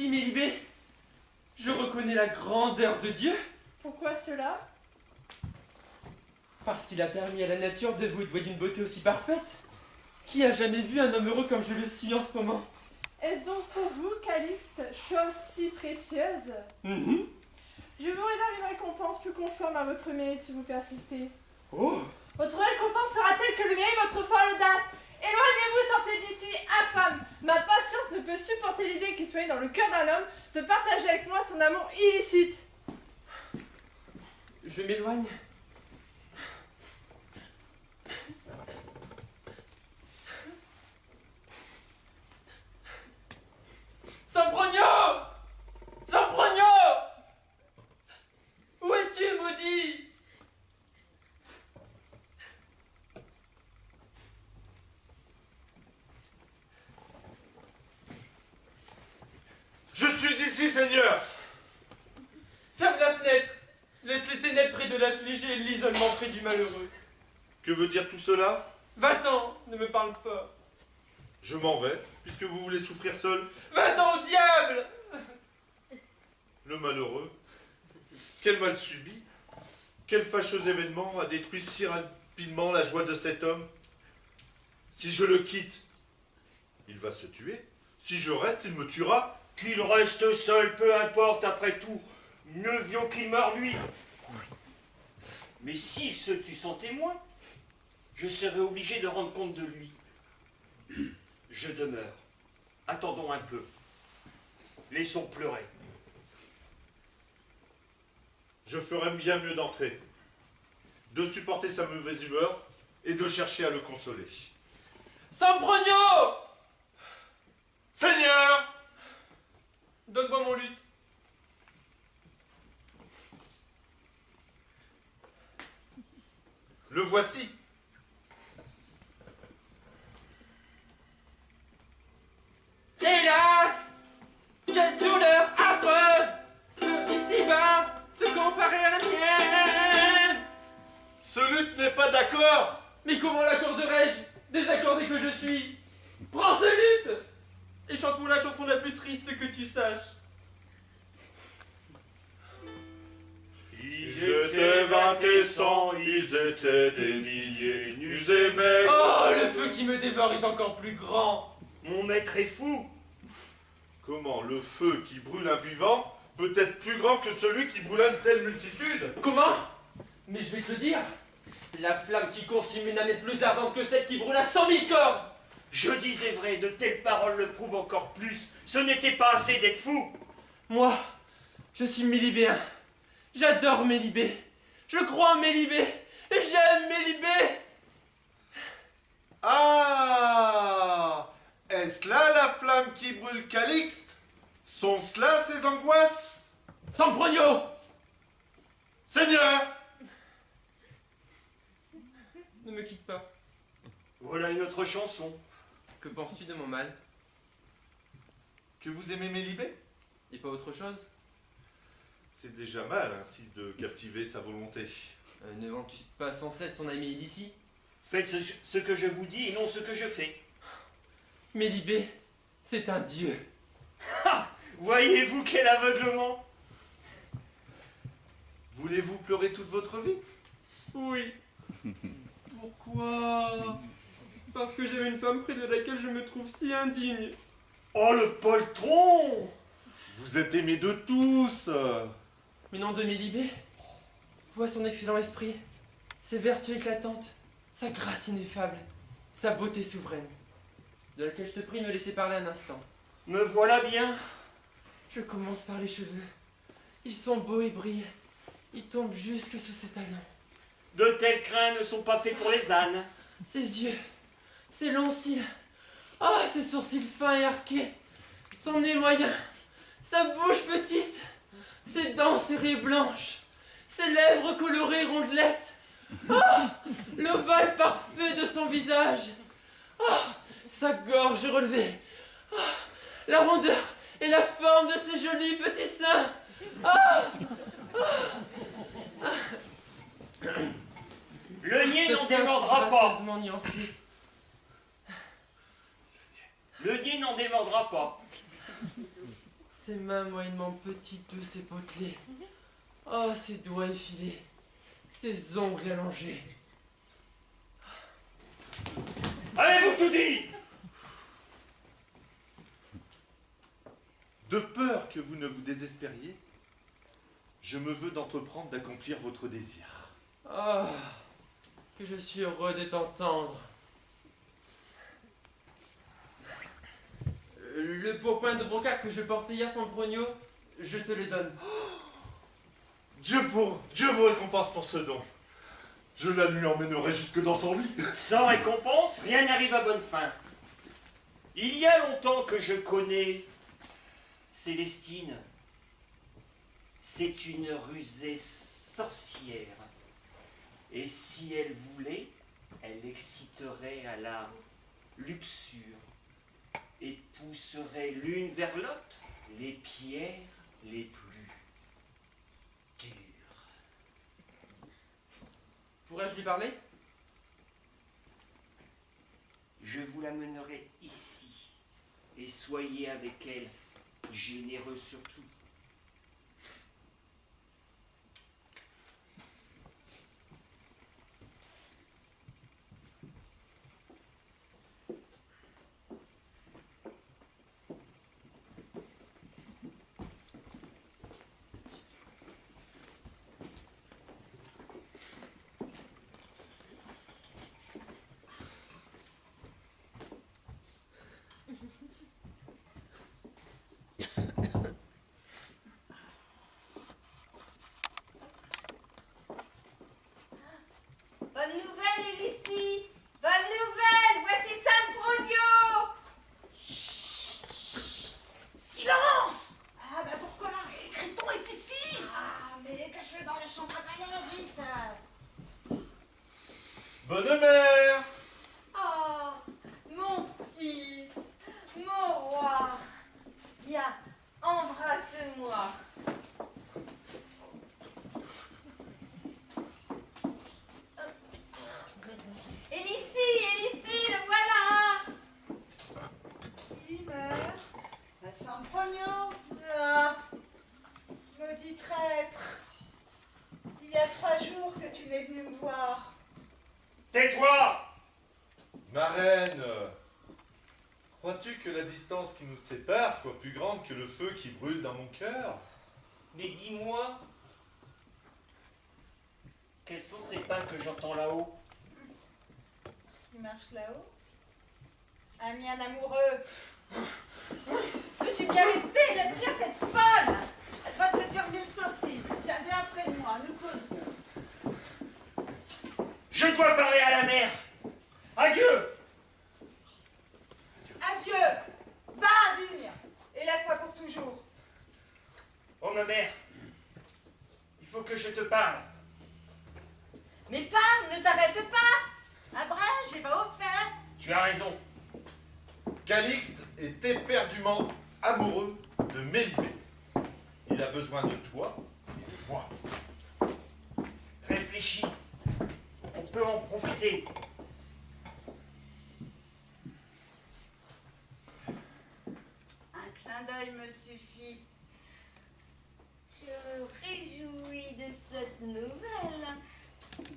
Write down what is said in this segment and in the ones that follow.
ici, Mélibée, je reconnais la grandeur de Dieu. Pourquoi cela? Parce qu'il a permis à la nature de vous douer d'une beauté aussi parfaite. Qui a jamais vu un homme heureux comme je le suis en ce moment? Est-ce donc pour vous, Calixte, chose si précieuse? Je vous réserve une récompense plus conforme à votre mérite si vous persistez. Oh! Votre récompense sera telle que le mérite votre folle audace. Éloignez-vous, sortez d'ici, infâme. Ma patience ne peut supporter l'idée qu'il soit dans le cœur d'un homme de partager avec moi son amour illicite. Je m'éloigne. Sempronio! Sempronio! Où es-tu, maudit? Je suis ici, Seigneur! Ferme la fenêtre! Laisse les ténèbres près de l'affligé et l'isolement près du malheureux. Que veut dire tout cela? Va-t'en, ne me parle pas. Je m'en vais, puisque vous voulez souffrir seul. Va-t'en au diable! Le malheureux. Quel mal subi? Quel fâcheux événement a détruit si rapidement la joie de cet homme? Si je le quitte, il va se tuer. Si je reste, il me tuera. Qu'il reste seul, peu importe, après tout. Mieux vaut qu'il meure lui. Mais s'il se tue sans témoin, je serai obligé de rendre compte de lui. Je demeure. Attendons un peu. Laissons pleurer. Je ferais bien mieux d'entrer, de supporter sa mauvaise humeur et de chercher à le consoler. Sempronio! Seigneur! Donne-moi mon luth. Le voici. Hélas! Quelle douleur affreuse! Ici-bas, se comparer à la mienne! Ce luth n'est pas d'accord! Mais comment l'accorderais-je, désaccordé que je suis? Prends ce luth! Et chante-moi la chanson la plus triste que tu saches. Ils étaient 20 et 100, ils étaient des milliers, nus et maigres. Oh, le feu qui me dévore est encore plus grand! Mon maître est fou. Comment le feu qui brûle un vivant peut être plus grand que celui qui brûle une telle multitude? Comment? Mais je vais te le dire. La flamme qui consume une âme est plus ardente que celle qui brûle à 100 000 corps! Je disais vrai, de telles paroles le prouvent encore plus. Ce n'était pas assez d'être fou. Moi, je suis mélibéen. J'adore Mélibée. Je crois en Mélibée. Et j'aime Mélibée. Ah! Est-ce là la flamme qui brûle Calixte? Sont cela ses angoisses? Sempronio! Seigneur! Ne me quitte pas. Voilà une autre chanson. Que penses-tu de mon mal? Que vous aimez Mélibée? Et pas autre chose? C'est déjà mal ainsi de captiver sa volonté. Ne vends-tu pas sans cesse ton ami ici? Faites ce que je vous dis et non ce que je fais. Mélibée, c'est un dieu. Ha! Voyez-vous quel aveuglement? Voulez-vous pleurer toute votre vie? Oui. Pourquoi? Parce que j'aime une femme près de laquelle je me trouve si indigne. Oh le poltron! Vous êtes aimé de tous! Mais non de Mélibée. Vois son excellent esprit, ses vertus éclatantes, sa grâce ineffable, sa beauté souveraine, de laquelle je te prie de me laisser parler un instant. Me voilà bien. Je commence par les cheveux. Ils sont beaux et brillent. Ils tombent jusque sous ses talons. De tels crins ne sont pas faits pour les ânes. Ses yeux, ses longs cils, ah, ses sourcils fins et arqués, son nez moyen, sa bouche petite, ses dents serrées blanches, ses lèvres colorées rondelettes, ah, l'ovale parfait de son visage, ah, sa gorge relevée, ah, la rondeur et la forme de ses jolis petits seins. Ah, Le nez ce n'en teint si démordra pas. gracieusement nuancé. Le nez n'en démordra pas. Ses mains moyennement petites, douces et potelées. Oh, ses doigts effilés. Ses ongles allongés. Avez-vous tout dit? De peur que vous ne vous désespériez, je me veux d'entreprendre d'accomplir votre désir. Oh, que je suis heureux de t'entendre. Le pourpoint de brocart que je portais hier sans brogno, je te le donne. Dieu vous récompense pour ce don. Je la lui emmènerai jusque dans son lit. Sans récompense, rien n'arrive à bonne fin. Il y a longtemps que je connais Célestine. C'est une rusée sorcière. Et si elle voulait, elle exciterait à la luxure et pousserait l'une vers l'autre les pierres les plus dures. Pourrais-je lui parler? Je vous l'amènerai ici, et soyez avec elle généreux surtout. Bonne nouvelle, Hélicie! Bonne nouvelle! Voici Sam Progno! Silence! Ah, bah pourquoi? Créton est ici! Ah, mais cache-le dans la chambre à balai, vite! Bonne mère! Oh, mon fils! Mon roi! Viens, embrasse-moi! Hélicie, le voilà! Oui, mère. Sam Progno. Ah, maudit traître. Il y a 3 jours que tu n'es venu me voir. Tais-toi! Ma reine, crois-tu que la distance qui nous sépare soit plus grande que le feu qui brûle dans mon cœur? Mais dis-moi, quels sont ces pas que j'entends là-haut? Qui marche là-haut? Un mien amoureux. Veux-tu bien rester? Laisse faire cette folle! Elle va te dire 1000 sottises. Viens près de moi, nous causerons. Je dois parler à la mère! Adieu! Adieu! Va, indigne! Et laisse-moi pour toujours. Oh ma mère, il faut que je te parle. Mais parle, ne t'arrête pas! Abrège et va au fait. Tu as raison. Calixte est éperdument amoureux de Mélibée. Il a besoin de toi et de moi. Réfléchis. On peut en profiter. Un clin d'œil me suffit. Je me réjouis de cette nouvelle,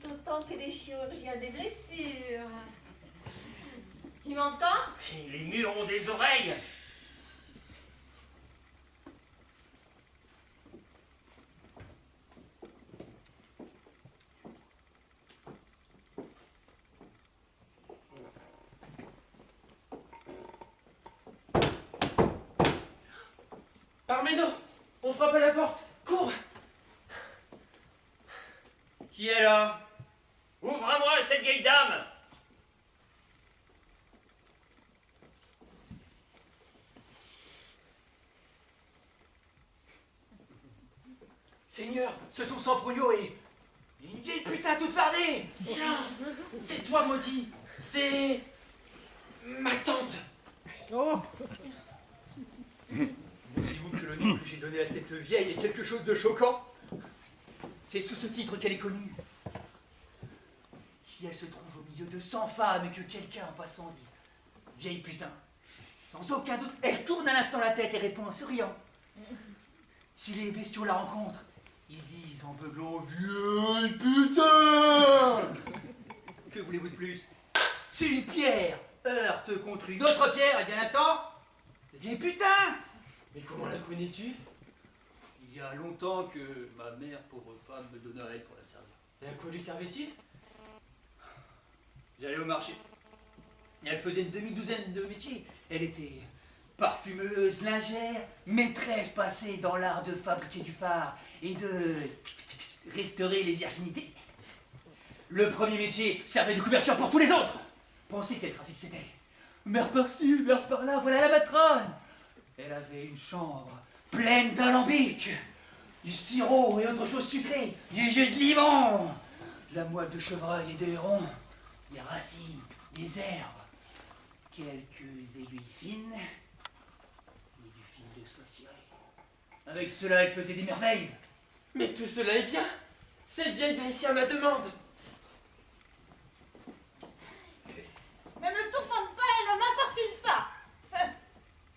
d'autant que les chirurgiens des blessures. Tu m'entends? Et les murs ont des oreilles. Parméno, on frappe à la porte. Cours! Qui est là? Ouvre-moi cette vieille dame. Seigneur, ce sont Sam Progno et une vieille putain toute fardée. Silence! Tais-toi, maudit! C'est... ma tante! Pensez-vous que le nom que j'ai donné à cette vieille est quelque chose de choquant? C'est sous ce titre qu'elle est connue. Si elle se trouve au milieu de 100 femmes et que quelqu'un en passant dise « vieille putain », sans aucun doute, elle tourne à l'instant la tête et répond en souriant Si les bestiaux la rencontrent, ils disent en beuglant « Vieille putain !» Que voulez-vous de plus? Si une pierre heurte contre une autre pierre, et bien l'instant, vieille putain! Mais comment la connais-tu? Il y a longtemps que ma mère, pauvre femme, me donna à elle pour la servir. Et à quoi lui servait-il? J'allais au marché. Elle faisait une demi-douzaine de métiers. Elle était parfumeuse, lingère, maîtresse passée dans l'art de fabriquer du fard et de restaurer les virginités. Le premier métier servait de couverture pour tous les autres. Pensez quel trafic c'était. Mère par-ci, mère par-là, voilà la matrone. Elle avait une chambre pleine d'alambics, du sirop et autres choses sucrées, du jus de limon, de la moelle de chevreuil et de héron, des racines, des herbes, quelques aiguilles fines et du fil de soie cirée. Avec cela, elle faisait des merveilles. Mais tout cela est bien. Cette vieille va ici à ma demande. Ne me tourmente pas et ne m'importune pas.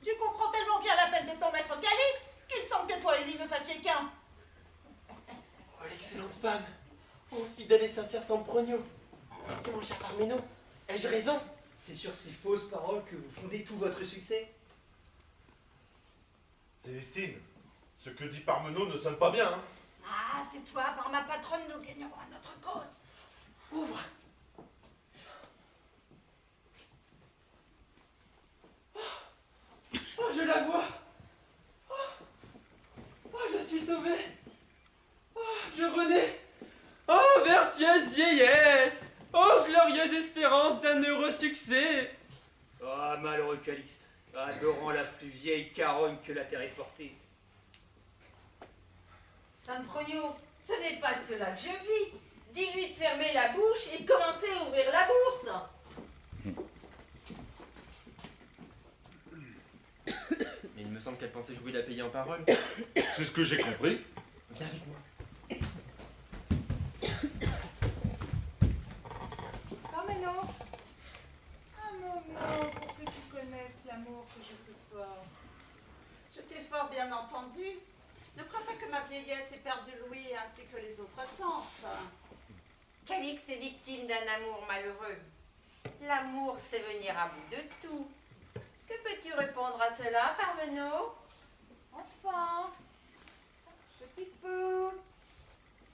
Tu comprends tellement bien la peine de ton maître Calix qu'il semble que toi et lui ne fassiez qu'un. Oh, l'excellente femme. Oh, fidèle et sincère Sempronio. Dis, mon cher Parméno, ai-je raison? C'est sur ces fausses paroles que vous fondez tout votre succès. Célestine, ce que dit Parmeneau ne sonne pas bien, hein. Ah, tais-toi, par ma patronne, nous gagnerons à notre cause. Ouvre. Oh, je la vois. Oh, je suis sauvé. Oh, je renais. Oh, vertueuse vieillesse. Oh, glorieuse espérance d'un heureux succès. Ah, malheureux Calixte, adorant la plus vieille carogne que la terre ait portée. Sempronio, ce n'est pas de cela que je vis. Dis-lui de fermer la bouche et de commencer à ouvrir la bourse. Mais il me semble qu'elle pensait jouer la payer en parole. C'est ce que j'ai compris. Viens avec moi. Parméno, un moment pour que tu connaisses l'amour que je te porte. Je t'ai fort bien entendu. Ne crois pas que ma vieillesse ait perdu l'ouïe ainsi que les autres sens. Calix est victime d'un amour malheureux. L'amour, c'est venir à bout de tout. Que peux-tu répondre à cela, Parmeneau? Enfant, petit fou,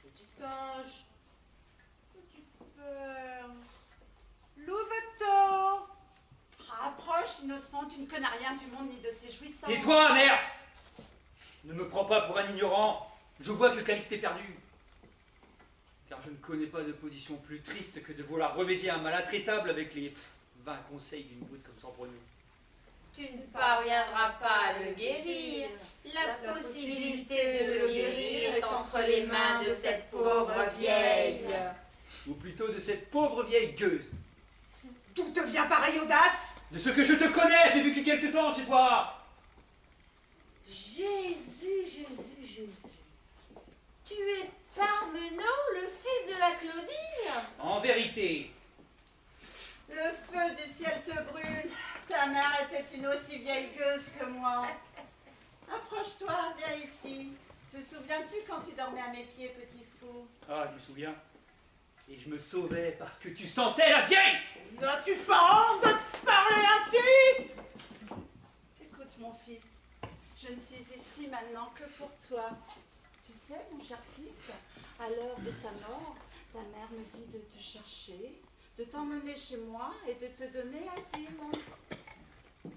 petit ange, petite perle, louveteau. Rapproche, innocent, tu ne connais rien du monde ni de ses jouissances. Tais-toi, mère! Ne me prends pas pour un ignorant. Je vois que Calixte est perdu. Car je ne connais pas de position plus triste que de vouloir remédier à un mal intraitable avec les 20 conseils d'une brute comme Sempronio. Tu ne parviendras pas à le guérir. La possibilité de le guérir est entre les mains de cette pauvre vieille. Ou plutôt de cette pauvre vieille gueuse. Tout devient pareil audace. De ce que je te connais, j'ai vécu quelque temps chez toi. Jésus, Jésus, Jésus. Tu es Parmeneau, le fils de la Claudine? En vérité, Le feu du ciel te brûle. Ta mère était une aussi vieille gueuse que moi. Approche-toi, viens ici. Te souviens-tu quand tu dormais à mes pieds, petit fou? ah, je me souviens. Et je me sauvais parce que tu sentais la vieille. N'as-tu pas honte de parler ainsi? Écoute, mon fils, je ne suis ici maintenant que pour toi. Tu sais, mon cher fils, à l'heure de sa mort, ta mère me dit de te chercher, de t'emmener chez moi et de te donner asile.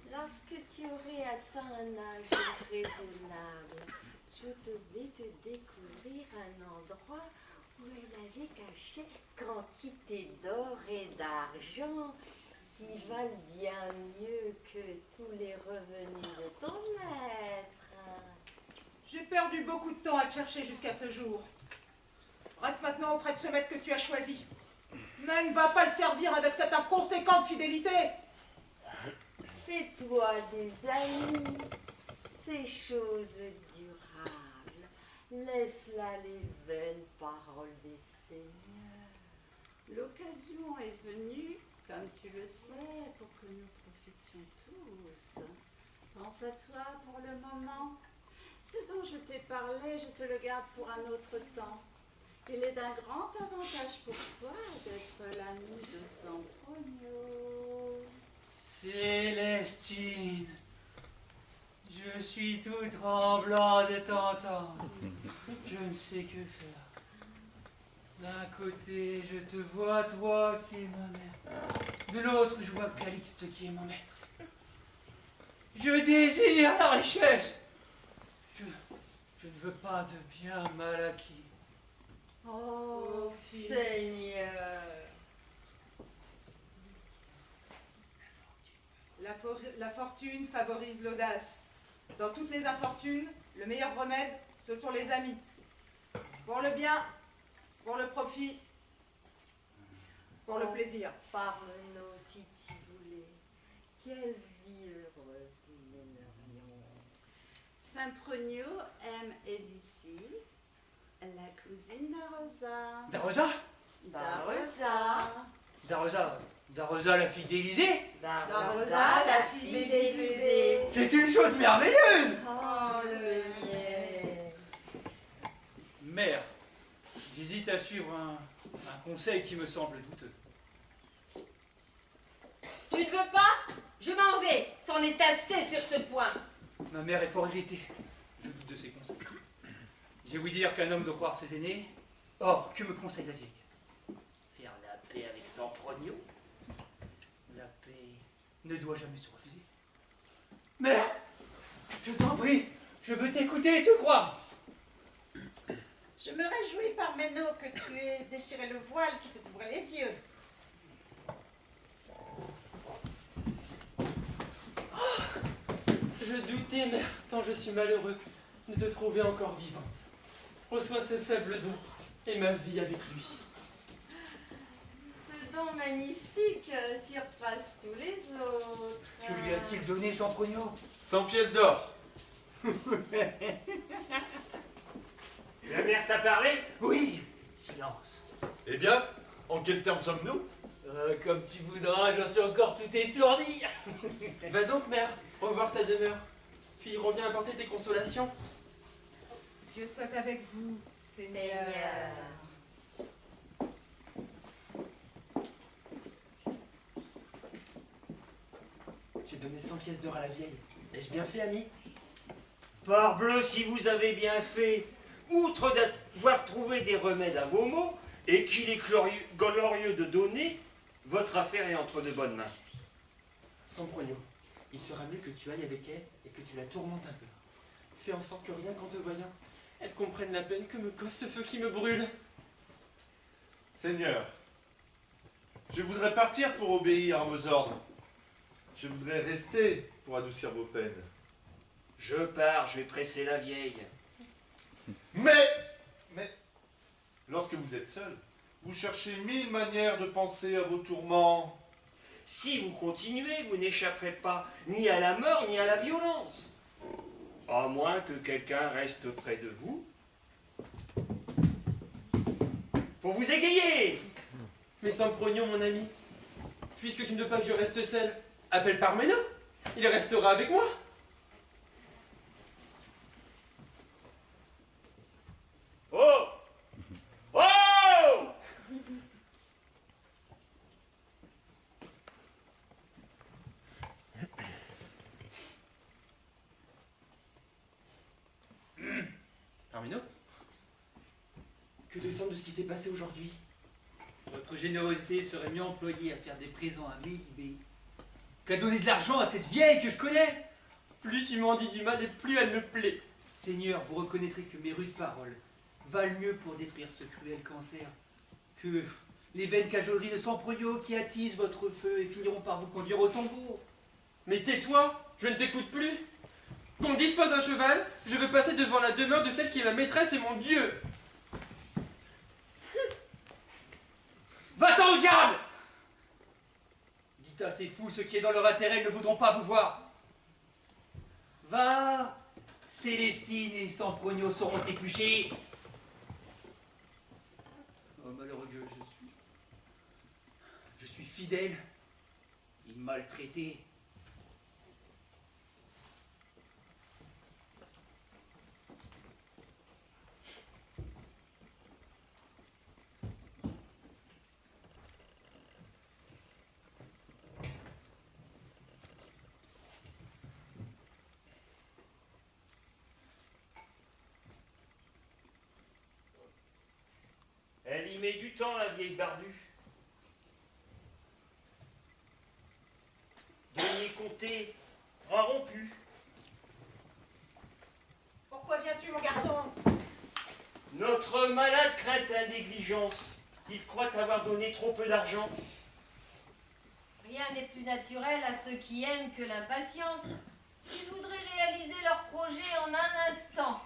Lorsque tu aurais atteint un âge raisonnable, je devais te découvrir un endroit où elle avait caché quantité d'or et d'argent qui valent bien mieux que tous les revenus de ton maître. J'ai perdu beaucoup de temps à te chercher jusqu'à ce jour. Reste maintenant auprès de ce maître que tu as choisi. Mais ne va pas le servir avec cette inconséquente fidélité. Fais-toi des amis, ces choses durables. Laisse-là les vaines paroles des seigneurs. L'occasion est venue, comme tu le sais, pour que nous profitions tous. Pense à toi pour le moment. Ce dont je t'ai parlé, je te le garde pour un autre temps. Il est d'un grand avantage pour toi d'être l'ami de Sempronio. Célestine, je suis tout tremblant de t'entendre. Je ne sais que faire. D'un côté, je te vois, toi qui es ma mère. De l'autre, je vois Calixte qui est mon maître. Je désire la richesse. Je ne veux pas de bien mal acquis. Oh, fils. Seigneur. La fortune favorise l'audace. Dans toutes les infortunes, le meilleur remède, ce sont les amis. Pour le bien, pour le profit, pour le plaisir. Parle-nous si tu voulais. Quelle vie heureuse nous mènerions. Sempronio aime Élicie, la cousine d'Arosa. Darosa? Darosa la fille d'Élysée? Darosa, la fille d'Élysée. C'est une chose merveilleuse! Oh, le miel. Mère, j'hésite à suivre un conseil qui me semble douteux. Tu ne veux pas? Je m'en vais. C'en est assez sur ce point. Ma mère est fort irritée. Je doute de ses conseils. J'ai ouï dire qu'un homme doit croire ses aînés. Or, que me conseille la vieille? Faire la paix avec Sempronio? La paix ne doit jamais se refuser. Mère, je t'en prie, je veux t'écouter et te croire. Je me réjouis par Méno que tu aies déchiré le voile qui te couvrait les yeux. Je doutais, mère, tant je suis malheureux de te trouver encore vivante. Reçois ce faible don et ma vie avec lui. Ce don magnifique surpasse tous les autres. Que lui a-t-il donné Sempronio? 100 pièces d'or. La mère t'a parlé? Oui, silence. Eh bien, en quels termes sommes-nous? Comme tu voudras, j'en suis encore tout étourdi. Va donc, mère, revoir ta demeure. Puis reviens apporter tes consolations. Dieu soit avec vous, Seigneur. Seigneur. J'ai donné 100 pièces d'or à la vieille. Ai-je bien fait, ami? Parbleu, si vous avez bien fait, outre d'avoir trouvé des remèdes à vos maux, et qu'il est glorieux de donner, votre affaire est entre de bonnes mains. Sempronio, il sera mieux que tu ailles avec elle et que tu la tourmentes un peu. Fais en sorte que rien qu'en te voyant, elle comprenne la peine que me cause ce feu qui me brûle. Seigneur, je voudrais partir pour obéir à vos ordres. Je voudrais rester pour adoucir vos peines. Je pars, je vais presser la vieille. Mais, lorsque vous êtes seul, vous cherchez 1000 manières de penser à vos tourments. Si vous continuez, vous n'échapperez pas ni à la mort, ni à la violence. À moins que quelqu'un reste près de vous pour vous égayer. Mais Sempronio, mon ami, puisque tu ne veux pas que je reste seul, appelle Parména. Il restera avec moi. Oh! Oh! Parména, que te semble de ce qui s'est passé aujourd'hui? Votre générosité serait mieux employée à faire des présents à Méhibé qu'à donner de l'argent à cette vieille que je connais. Plus tu m'en dis du mal et plus elle me plaît. Seigneur, vous reconnaîtrez que mes rudes paroles valent mieux pour détruire ce cruel cancer que les vaines cajoleries de Sempronio qui attisent votre feu et finiront par vous conduire au tombeau. Mais tais-toi, je ne t'écoute plus. Qu'on me dispose d'un cheval, je veux passer devant la demeure de celle qui est ma maîtresse et mon Dieu. Va-t'en au diable! Dites à ces fous ce qui est dans leur intérêt, ils ne voudront pas vous voir. Va, Célestine et Sempronio seront épluchés. Oh, malheureux que je suis fidèle et maltraité. Elle y met du temps, la vieille barbue. Denier compté, bras rompu. Pourquoi viens-tu, mon garçon? Notre malade craint la négligence. Il croit avoir donné trop peu d'argent. Rien n'est plus naturel à ceux qui aiment que l'impatience. Ils voudraient réaliser leur projet en un instant.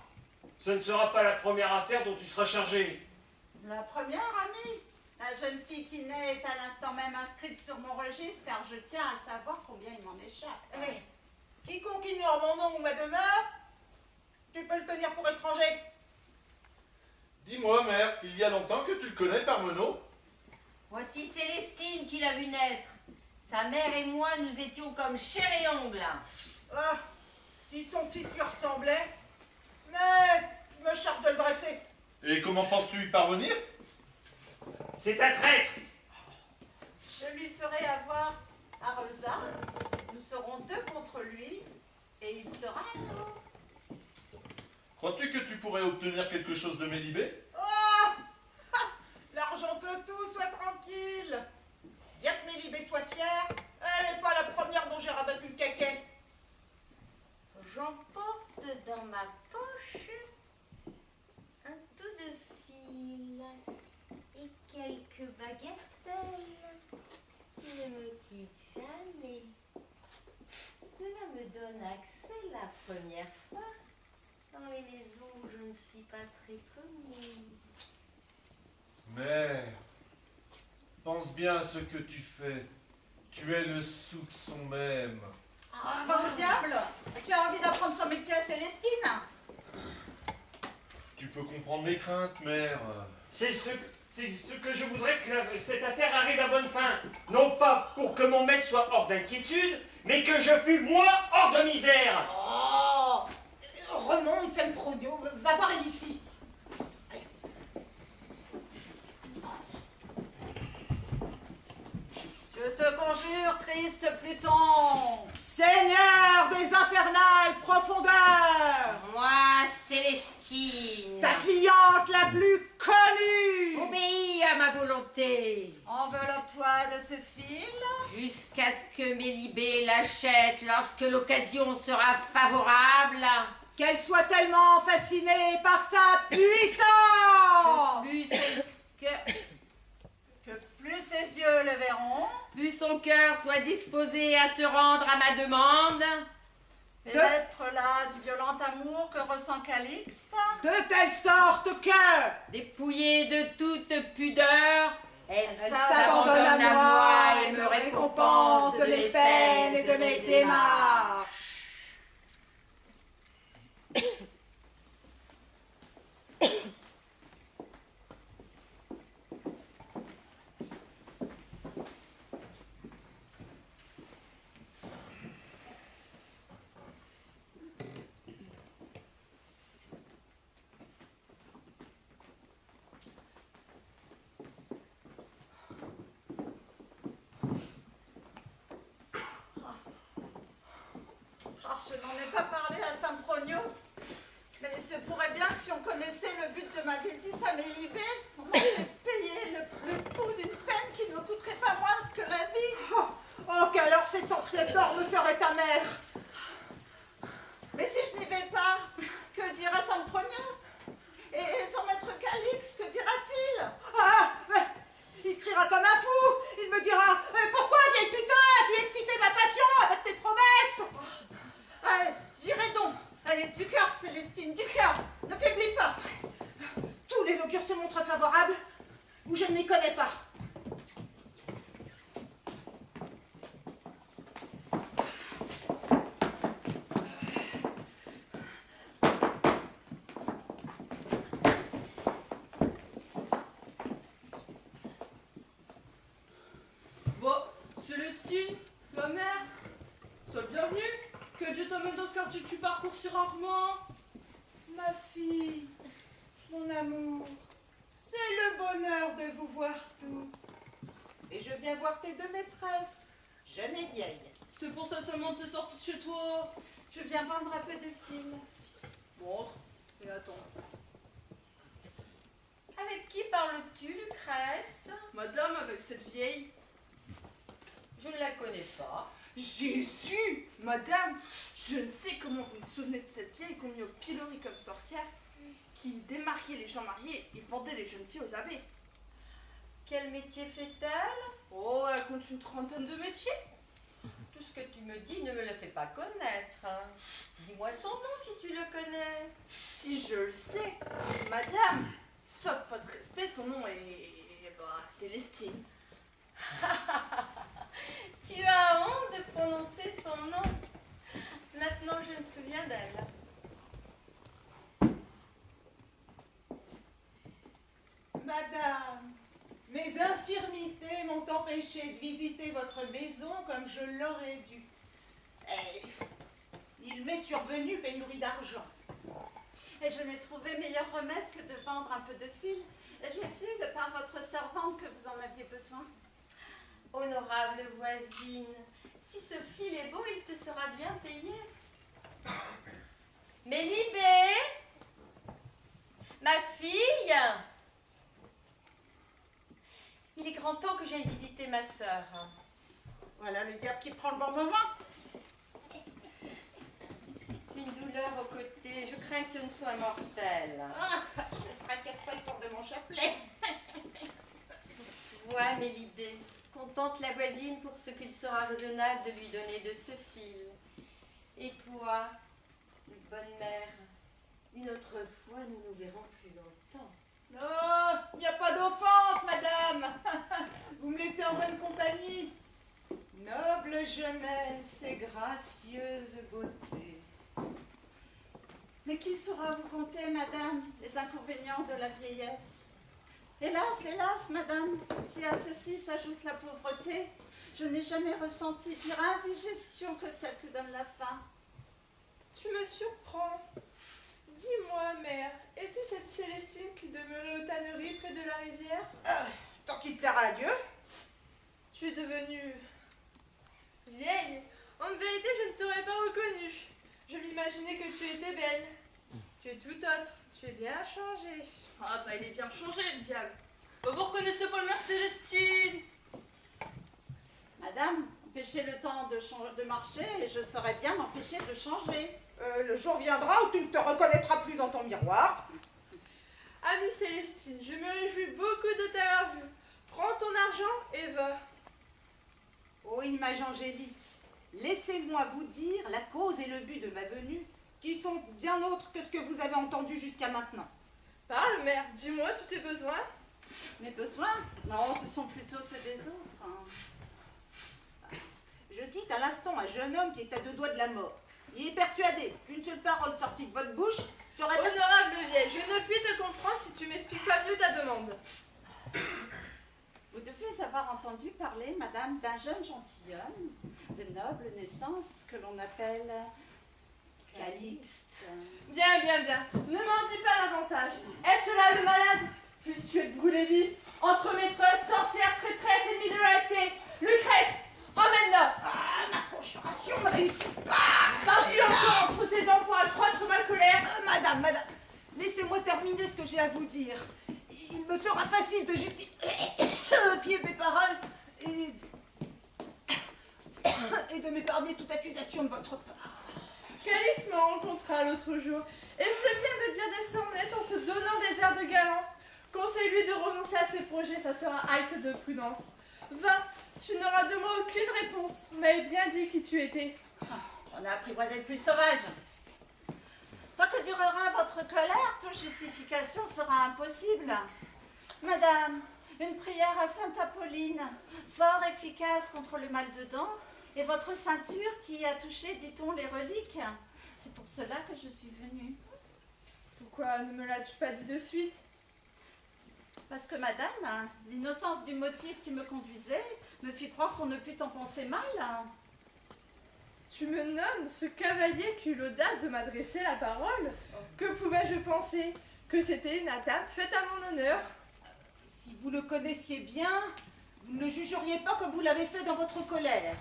Ce ne sera pas la première affaire dont tu seras chargé. La première, amie. La jeune fille qui naît est à l'instant même inscrite sur mon registre car je tiens à savoir combien il m'en échappe. Hé, quiconque ignore mon nom ou ma demeure, tu peux le tenir pour étranger. Dis-moi, mère, il y a longtemps que tu le connais par mon nom? Voici Célestine qui l'a vu naître. Sa mère et moi, nous étions comme chair et ongles. Ah, si son fils lui ressemblait. Mais je me charge de le dresser. Et comment penses-tu y parvenir? C'est un traître. Je lui ferai avoir Areza. Nous serons deux contre lui et il sera un autre. Crois-tu que tu pourrais obtenir quelque chose de Mélibée? Oh, l'argent peut tout, sois tranquille. Bien que Mélibée soit fière, elle n'est pas la première dont j'ai rabattu le caquet. J'emporte dans ma poche un peu de fil et quelques bagatelles qui ne me quittent jamais. Cela me donne accès la première fois dans les maisons où je ne suis pas très connue. Mère, pense bien à ce que tu fais. Tu es le soupçon même. Ah, va au diable! Tu as envie d'apprendre son métier à Célestine? Tu peux comprendre mes craintes, mère. C'est ce que je voudrais que cette affaire arrive à bonne fin. Non pas pour que mon maître soit hors d'inquiétude, mais que je fût moi hors de misère. Oh, remonte, Sempronio, va voir ici. Je te conjure, triste Pluton! Seigneur des infernales profondeurs, Moi, Célestine. ta cliente la plus connue. Obéis à ma volonté. Enveloppe-toi de ce fil. Jusqu'à ce que Mélibée l'achète lorsque l'occasion sera favorable. Qu'elle soit tellement fascinée par sa puissance. Que Plus ses yeux le verront, plus son cœur soit disposé à se rendre à ma demande. peut-être là du violent amour que ressent Calixte. De telle sorte que Dépouillée de toute pudeur, elle elle s'abandonne à moi et me récompense de mes peines et de mes démarches. Ah, je n'en ai pas parlé à Sempronio, mais il se pourrait bien que si on connaissait le but de ma visite à Mélibée, on m'aurait payé le coût d'une peine qui ne me coûterait pas moins que la vie. Oh, qu'alors ces 100 pièces d'or me seraient ta mère. Mais si je n'y vais pas, que dira Sempronio? Et son maître Calix, que dira-t-il? Ah, mais il criera comme un fou. Il me dira pourquoi, vieille putain, tu excitais ma passion avec tes promesses. Allez, j'irai donc. Allez, du cœur, Célestine, du cœur. Ne faiblis pas. Tous les augures se montrent favorables, ou je ne m'y connais pas. Bon, Célestine, ma mère, sois bienvenue. Que Dieu t'emmène dans ce quartier que tu parcours si rarement. Ma fille, mon amour, c'est le bonheur de vous voir toutes. Et je viens voir tes deux maîtresses, jeune et vieille. C'est pour ça seulement que t'es sortie de chez toi. Je viens vendre un peu de fil. Bon, entre et attends. Avec qui parles-tu, maîtresse? Madame, avec cette vieille. Je ne la connais pas. Jésus! Madame, je ne sais comment vous vous souvenez de cette vieille qu'on mit au pilori comme sorcière, qui démarquait les gens mariés et vendait les jeunes filles aux abbés. Quel métier fait-elle? Oh, elle compte une trentaine de métiers. Tout ce que tu me dis ne me le fait pas connaître. Dis-moi son nom si tu le connais. Si je le sais, madame, sauf votre respect, son nom est... Célestine. Tu as honte de prononcer son nom. Maintenant, je me souviens d'elle. Madame, mes infirmités m'ont empêché de visiter votre maison comme je l'aurais dû. Et il m'est survenu pénurie d'argent. Et je n'ai trouvé meilleur remède que de vendre un peu de fil. J'ai su de par votre servante que vous en aviez besoin. Honorable voisine, si ce fil est beau, il te sera bien payé. Mélibée, ma fille, il est grand temps que j'aille visiter ma sœur. Voilà le diable qui prend le bon moment. Une douleur au côté, je crains que ce ne soit mortel. Ah, je ferai 4 fois le tour de mon chapelet. Vois, Mélibée, contente la voisine pour ce qu'il sera raisonnable de lui donner de ce fil. Et toi, bonne mère, une autre fois, nous nous verrons plus longtemps. Non, il n'y a pas d'offense, madame. Vous me laissez en bonne compagnie. Noble jeunesse et gracieuse beauté. Mais qui saura vous compter, madame, les inconvénients de la vieillesse? Hélas, hélas, madame, si à ceci s'ajoute la pauvreté, je n'ai jamais ressenti pire indigestion que celle que donne la faim. Tu me surprends. Dis-moi, mère, es-tu cette Célestine qui demeurait aux tanneries près de la rivière? Tant qu'il plaira à Dieu. Tu es devenue... vieille. En vérité, je ne t'aurais pas reconnue. Je m'imaginais que tu étais belle. Tu es tout autre. Tu es bien changée. Ah bah il est bien changé, le diable. Bah, vous reconnaissez pas le mère Célestine? Madame, empêchez le temps de marcher et je saurais bien m'empêcher de changer. Le jour viendra où tu ne te reconnaîtras plus dans ton miroir. Amie Célestine, je me réjouis beaucoup de t'avoir vue. Prends ton argent et va. Oh, image angélique, laissez-moi vous dire la cause et le but de ma venue, qui sont bien autres que ce que vous avez entendu jusqu'à maintenant. Parle, mère, dis-moi tous tes besoins. Mes besoins? Non, ce sont plutôt ceux des autres. Hein. Je quitte à l'instant un jeune homme qui est à 2 doigts de la mort. Il est persuadé qu'une seule parole sortie de votre bouche serait... Honorable vieille, je ne puis te comprendre si tu m'expliques pas mieux ta demande. Vous devez avoir entendu parler, madame, d'un jeune gentilhomme de noble naissance que l'on appelle Calixte. Bien, bien, bien. Ne m'en dis pas davantage. Est-ce là le malade? Puisses-tu être brûlé vif entre maîtresse, sorcière, traîtresse, ennemie de l'humanité? Lucrèce, emmène-la. Ah, ma conjuration ne réussit pas. Pars-tu encore entre tes dents pour accroître ma colère? Madame, laissez-moi terminer ce que j'ai à vous dire. Il me sera facile de justifier mes paroles et de m'épargner toute accusation de votre part. Calixte me rencontra l'autre jour et se mit à me dire des sornettes en se donnant des airs de galant. Conseille-lui de renoncer à ses projets, ça sera acte de prudence. Va, tu n'auras de moi aucune réponse, mais bien dit qui tu étais. J'en ai apprivoisé le plus sauvage. Tant que durera votre colère, toute justification sera impossible. Madame, une prière à Sainte Apolline, fort efficace contre le mal de dents, et votre ceinture qui a touché, dit-on, les reliques. C'est pour cela que je suis venue. Pourquoi ne me l'as-tu pas dit de suite? Parce que, madame, l'innocence du motif qui me conduisait me fit croire qu'on ne put en penser mal. Tu me nommes ce cavalier qui eut l'audace de m'adresser la parole? Que pouvais-je penser? Que c'était une atteinte faite à mon honneur? Si vous le connaissiez bien, vous ne jugeriez pas que vous l'avez fait dans votre colère.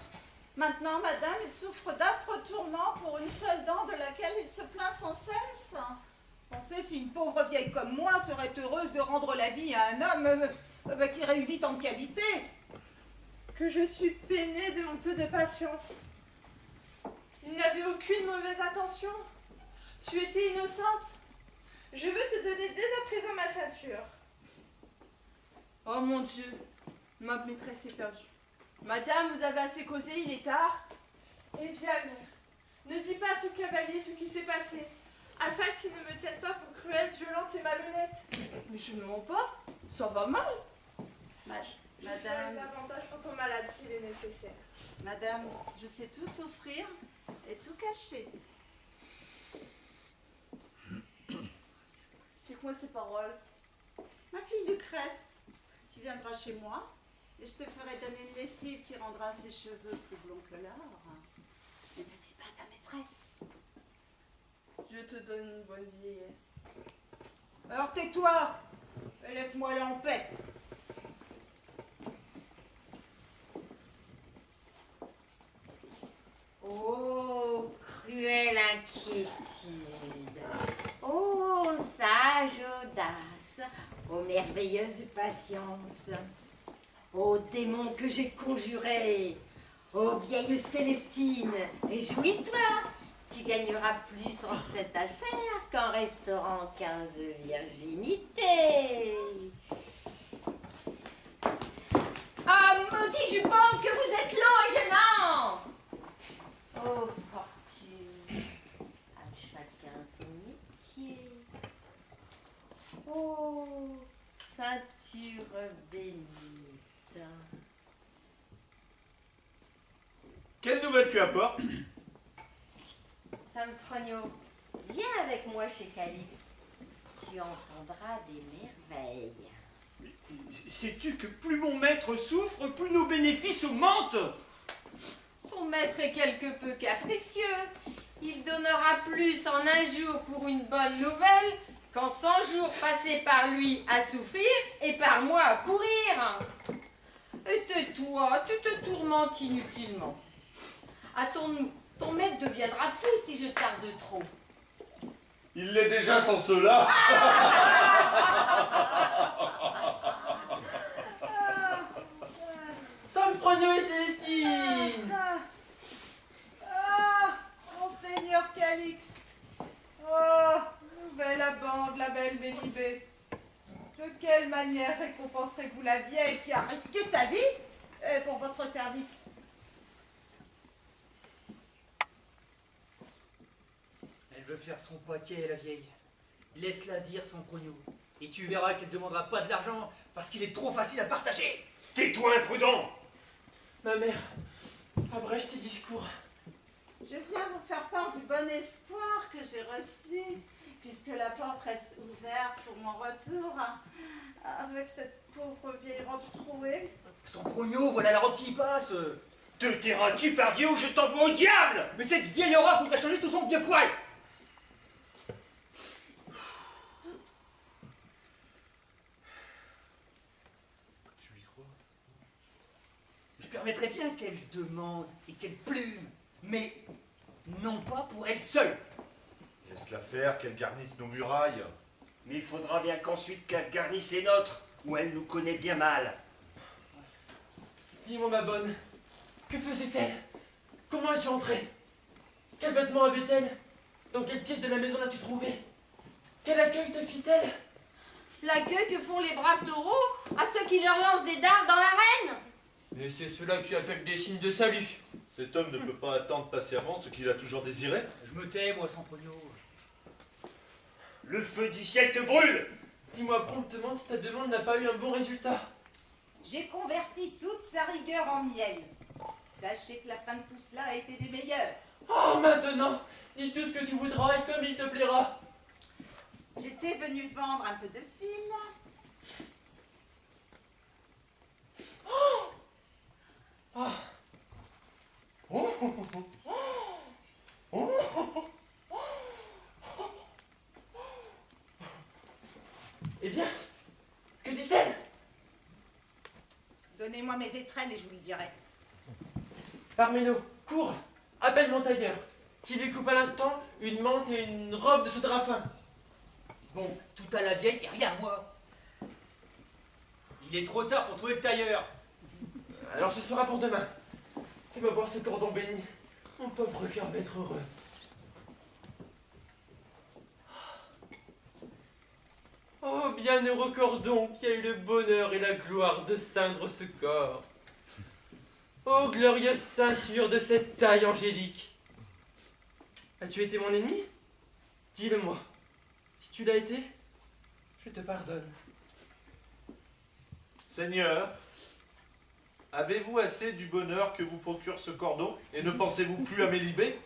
Maintenant, madame, il souffre d'affreux tourments pour une seule dent de laquelle il se plaint sans cesse. Pensez si une pauvre vieille comme moi serait heureuse de rendre la vie à un homme qui réunit tant de qualités. Que je suis peinée de mon peu de patience. Il n'avait aucune mauvaise intention. Tu étais innocente. Je veux te donner dès à présent ma ceinture. Oh mon Dieu, ma maîtresse est perdue. Madame, vous avez assez causé, il est tard. Eh bien, mère, ne dis pas à ce cavalier ce qui s'est passé, afin qu'il ne me tienne pas pour cruelle, violente et malhonnête. Mais je ne mens pas, ça va mal. Je ferai davantage pour ton malade s'il est nécessaire. Madame, je sais tout souffrir et tout cacher. Explique-moi ces paroles. Ma fille Lucrèce, tu viendras chez moi et je te ferai donner une lessive qui rendra ses cheveux plus blonds que l'or. Mais ne dis pas à ta maîtresse. Dieu te donne une bonne vieillesse. Alors tais-toi et laisse-moi aller en paix. Oh, cruelle inquiétude. Oh, sage audace. Oh, merveilleuse patience. Oh, démon que j'ai conjuré. Oh, vieille Célestine, réjouis-toi. Tu gagneras plus en cette affaire qu'en restaurant 15 virginités. Ah, maudit jupon, que vous êtes long et gênant! Oh, fortune, à chacun son métier. Oh, ceinture bénite. Quelle nouvelle tu apportes? Sempronio, viens avec moi chez Calixte. Tu entendras des merveilles. Sais-tu que plus mon maître souffre, plus nos bénéfices augmentent? Ton maître est quelque peu capricieux. Il donnera plus en un jour pour une bonne nouvelle qu'en 100 jours passés par lui à souffrir et par moi à courir. Et tais-toi, tu te tourmentes inutilement. Ton maître deviendra fou si je tarde trop. Il l'est déjà sans cela. Sempronio et Célestine. Monseigneur Calixte. Oh, nouvelle abande, la belle Mélibée. De quelle manière récompenserez-vous la vieille qui a risqué sa vie pour votre service? Elle veut faire son paquet, la vieille. Laisse-la dire son prognou. Et tu verras qu'elle ne demandera pas de l'argent parce qu'il est trop facile à partager. Tais-toi, imprudent! Ma mère, abrège tes discours. Je viens vous faire part du bon espoir que j'ai reçu, puisque la porte reste ouverte pour mon retour, avec cette pauvre vieille robe trouée. Son prognou, voilà la robe qui y passe. Te tairas-tu par Dieu ou je t'envoie au diable? Mais cette vieille aura faudrait changer tout son vieux poil. Tu y crois? Je permettrais bien qu'elle demande et qu'elle plume, mais non pas pour elle seule. Laisse-la faire, qu'elle garnisse nos murailles. Mais il faudra bien qu'ensuite qu'elle garnisse les nôtres, où elle nous connaît bien mal. Dis-moi, ma bonne, que faisait-elle? Comment es-tu entrée? Quels vêtements avait-elle? Dans quelle pièce de la maison l'as-tu trouvée? Quel accueil te fit-elle? L'accueil que font les braves taureaux à ceux qui leur lancent des dards dans l'arène. Mais c'est cela que tu appelles des signes de salut. Cet homme ne peut pas attendre patiemment ce qu'il a toujours désiré. Je me tais, moi, sans prognou. Le feu du ciel te brûle! Dis-moi promptement si ta demande n'a pas eu un bon résultat. J'ai converti toute sa rigueur en miel. Sachez que la fin de tout cela a été des meilleures. Oh, maintenant, dis tout ce que tu voudras et comme il te plaira. J'étais venue vendre un peu de fil. Eh bien, que dit-elle? Donnez-moi mes étrennes et je vous le dirai. Parméno, cours, appelle mon tailleur, qui lui coupe à l'instant une mante et une robe de ce drap fin. Bon, tout à la vieille et rien à moi. Il est trop tard pour trouver le tailleur. Alors ce sera pour demain. Fais-moi voir ce cordon béni. Mon pauvre cœur va être heureux. Oh, bienheureux cordon qui a eu le bonheur et la gloire de ceindre ce corps. Oh, glorieuse ceinture de cette taille angélique. As-tu été mon ennemi? Dis-le-moi. Si tu l'as été, je te pardonne. Seigneur, avez-vous assez du bonheur que vous procure ce cordon et ne pensez-vous plus à m'éliber?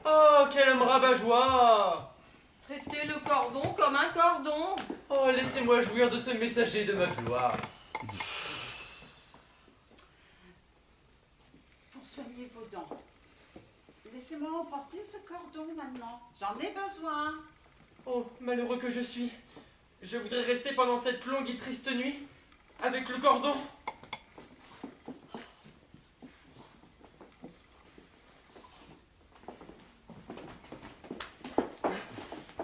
Oh, quel homme rabat-joie! Traitez le cordon comme un cordon. Oh, laissez-moi jouir de ce messager de ma gloire. Pour soigner vos dents, laissez-moi emporter ce cordon maintenant. J'en ai besoin. Oh, malheureux que je suis. Je voudrais rester pendant cette longue et triste nuit avec le cordon.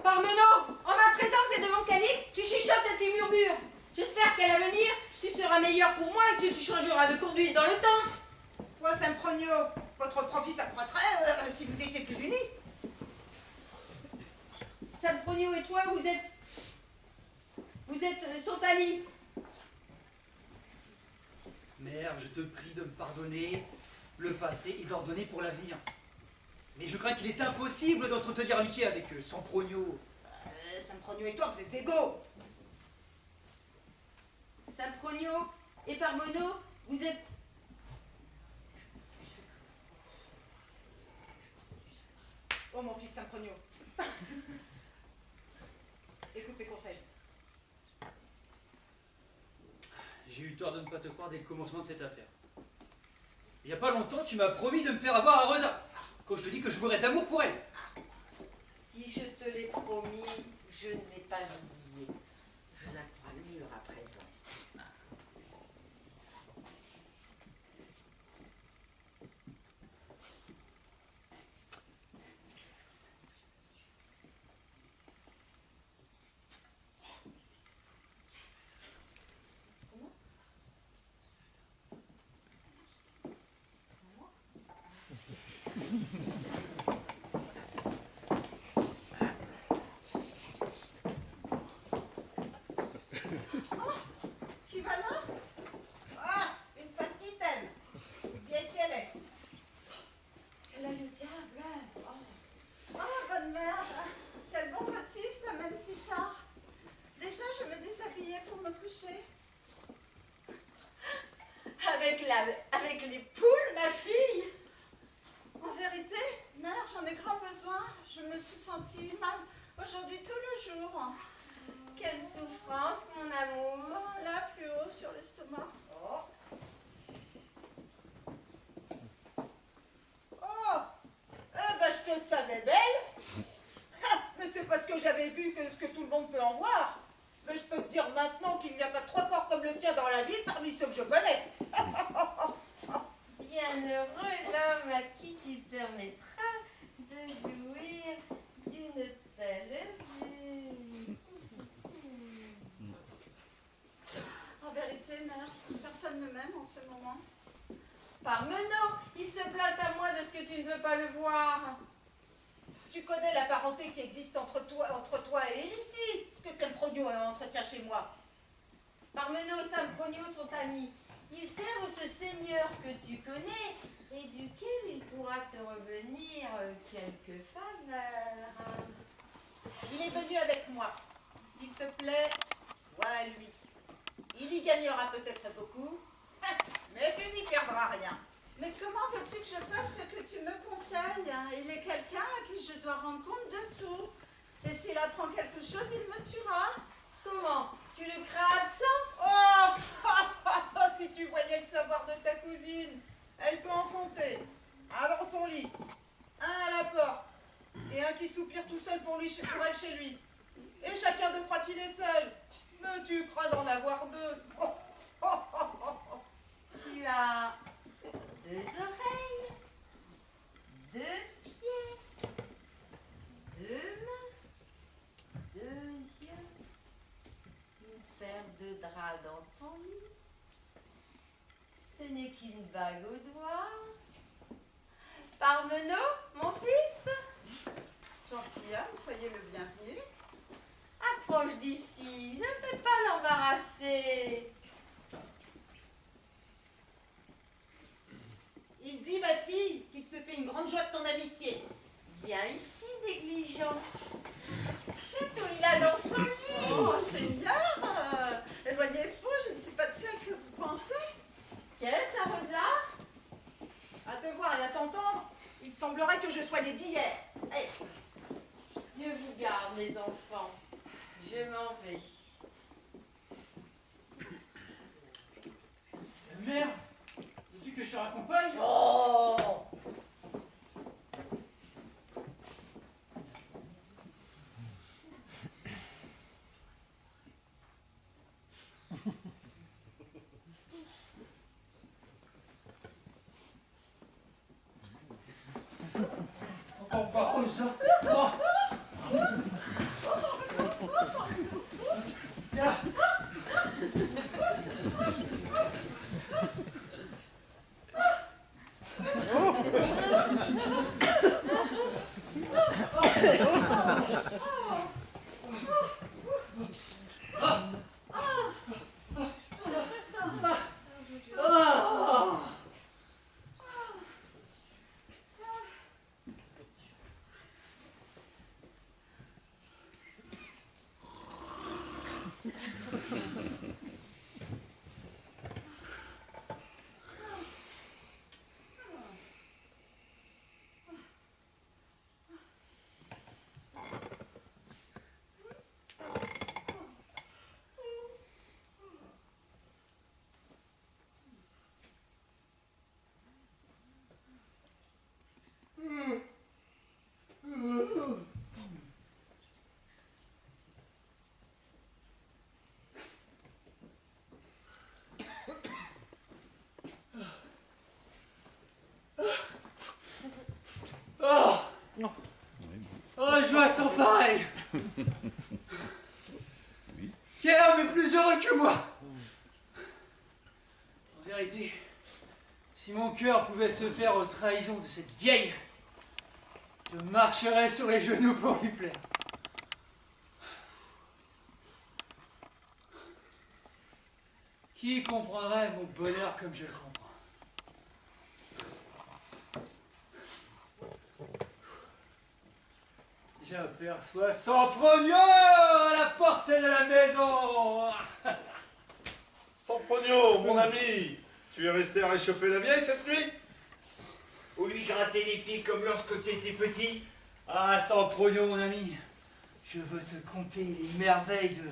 Parmenon, en ma présence et devant Calix, tu chuchotes et tu murmures. J'espère qu'à l'avenir, tu seras meilleur pour moi et que tu changeras de conduite dans le temps. Quoi, Sempronio? Votre profit s'accroîtrait si vous étiez plus unis. Sempronio et toi, vous êtes sont amis. Mère, je te prie de me pardonner le passé et d'ordonner pour l'avenir. Mais je crains qu'il est impossible d'entretenir amitié avec Sempronio. Sempronio et toi, vous êtes égaux. Sempronio et Parmenon, vous êtes... Oh, mon fils Sempronio. Écoute mes conseils. J'ai eu tort de ne pas te croire dès le commencement de cette affaire. Il n'y a pas longtemps, tu m'as promis de me faire avoir à Rosa, quand je te dis que je mourrais d'amour pour elle. Si je te l'ai promis, je ne l'ai pas oublié. Je la crois mûre à présent. Qui va là? Ah, une femme qui t'aime. Vieille qu'elle est. Elle a le diable. Oh, bonne mère. Quel bon motif t'amène si tard. Déjà, je me déshabillais pour me coucher. Avec les poules, ma fille. En vérité, mère, j'en ai grand besoin. Je me suis sentie mal aujourd'hui tout le jour. Quelle souffrance, mon amour. Là, plus haut, sur l'estomac. Oh. Oh. Eh ben, je te savais belle. Mais c'est parce que j'avais vu que ce que tout le monde peut en voir. Mais je peux te dire maintenant qu'il n'y a pas trois corps comme le tien dans la ville parmi ceux que je connais. Bienheureux l'homme à qui tu permettras de jouir d'une telle vue. En vérité, mère, personne ne m'aime en ce moment. Parmenon, il se plaint à moi de ce que tu ne veux pas le voir. Tu connais la parenté qui existe entre toi et Élicie, que Sempronio entretient chez moi. Parmenon et Sempronio sont amis. Ils servent ce seigneur que tu connais et duquel il pourra te revenir quelques faveurs. Il est venu avec moi. S'il te plaît, sois à lui. Il y gagnera peut-être beaucoup, mais tu n'y perdras rien. Mais comment veux-tu que je fasse ce que tu me conseilles? Il est quelqu'un à qui je dois rendre compte de tout. Et s'il apprend quelque chose, il me tuera. Comment? Tu le crains absent? Oh, si tu voyais le savoir de ta cousine, elle peut en compter. Un dans son lit, un à la porte, et un qui soupire tout seul pour elle chez lui. Et chacun de croit qu'il est seul. Mais tu crois d'en avoir deux. Tu as 2 oreilles, 2 pieds, 2 mains, 2 yeux, une paire de draps dans ton lit, n'est qu'une bague au doigt. Parmenot, mon fils, Gentilhomme, soyez le bienvenu. approche d'ici, ne fais pas l'embarrasser. Il dit, ma fille, qu'il se fait une grande joie de ton amitié. Viens ici, négligent. Chatouille là dans son lit. Oh, Seigneur, éloignez-vous, je ne suis pas de celle que vous pensez. Qu'est-ce, Rosa? À te voir et à t'entendre, il semblerait que je sois née d'hier. Hey. Dieu vous garde, les enfants. Je m'en vais. Mère, veux-tu que je te raccompagne? Oh! Encore pas Rosa. Oh. Viens. Oh, joie sans pareil. Quel homme est plus heureux que moi? En vérité, si mon cœur pouvait se faire aux trahisons de cette vieille, je marcherais sur les genoux pour lui plaire. Qui comprendrait mon bonheur comme je le comprends? J'aperçois Sempronio à la porte de la maison. Sempronio, mon ami, tu es resté à réchauffer la vieille cette nuit? Ou lui gratter les pieds comme lorsque tu étais petit. Ah, Sempronio, mon ami, je veux te conter les merveilles de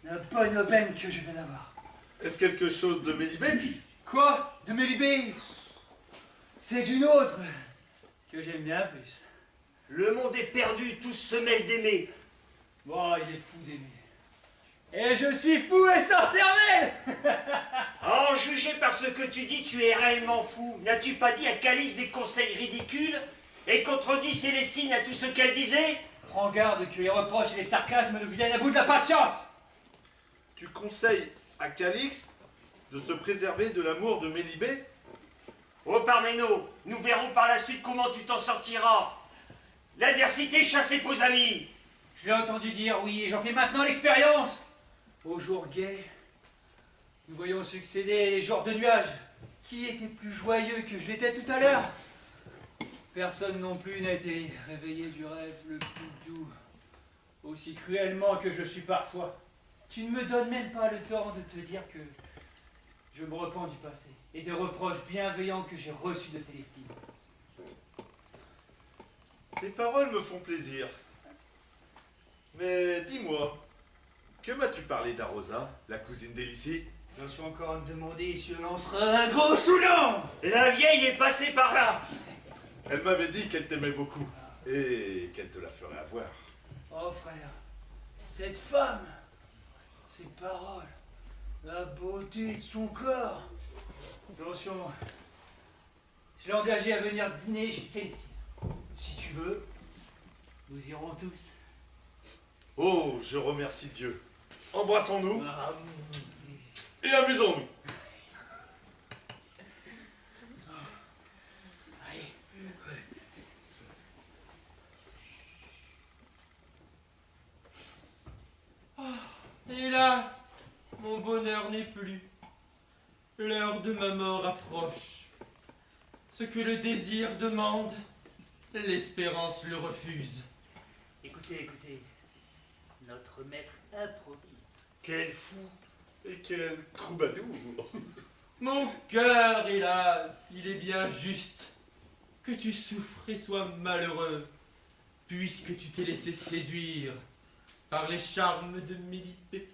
la bonne aubaine que je viens d'avoir. Est-ce quelque chose de Mélibé? Quoi? De Mélibé? C'est d'une autre que j'aime bien plus. Le monde est perdu, tous se mêlent d'aimer. Bon, il est fou d'aimer. Et je suis fou et sans cervelle. À en juger par ce que tu dis, tu es réellement fou. N'as-tu pas dit à Calix des conseils ridicules et contredit Célestine à tout ce qu'elle disait? Prends garde que les reproches et les sarcasmes nous viennent à bout de la patience. Tu conseilles à Calix de se préserver de l'amour de Mélibé? Oh Parméno, nous verrons par la suite comment tu t'en sortiras. L'adversité chasse les faux amis. Je l'ai entendu dire, oui, et j'en fais maintenant l'expérience. Aux jours gais, nous voyons succéder les jours de nuages. Qui était plus joyeux que je l'étais tout à l'heure? Personne non plus n'a été réveillé du rêve le plus doux, aussi cruellement que je suis par toi. Tu ne me donnes même pas le temps de te dire que je me repens du passé et des reproches bienveillants que j'ai reçus de Célestine. Tes paroles me font plaisir. Mais dis-moi, que m'as-tu parlé d'Arosa, la cousine d'Hélicie? J'en suis encore à me demander si je lancerai un gros sous-nom. La vieille est passée par là. Elle m'avait dit qu'elle t'aimait beaucoup et qu'elle te la ferait avoir. Oh frère, cette femme, ses paroles, la beauté de son corps. Attention, je l'ai engagé à venir dîner chez Célestine. Si tu veux, nous irons tous. Oh, je remercie Dieu. Embrassons-nous Ah, et amusons-nous. L'heure de ma mort approche. Ce que le désir demande, l'espérance le refuse. Écoutez, écoutez. Notre maître improvise. Quel fou et quel troubadour. Mon cœur, hélas, il est bien juste que tu souffres et sois malheureux, puisque tu t'es laissé séduire par les charmes de Mélibée.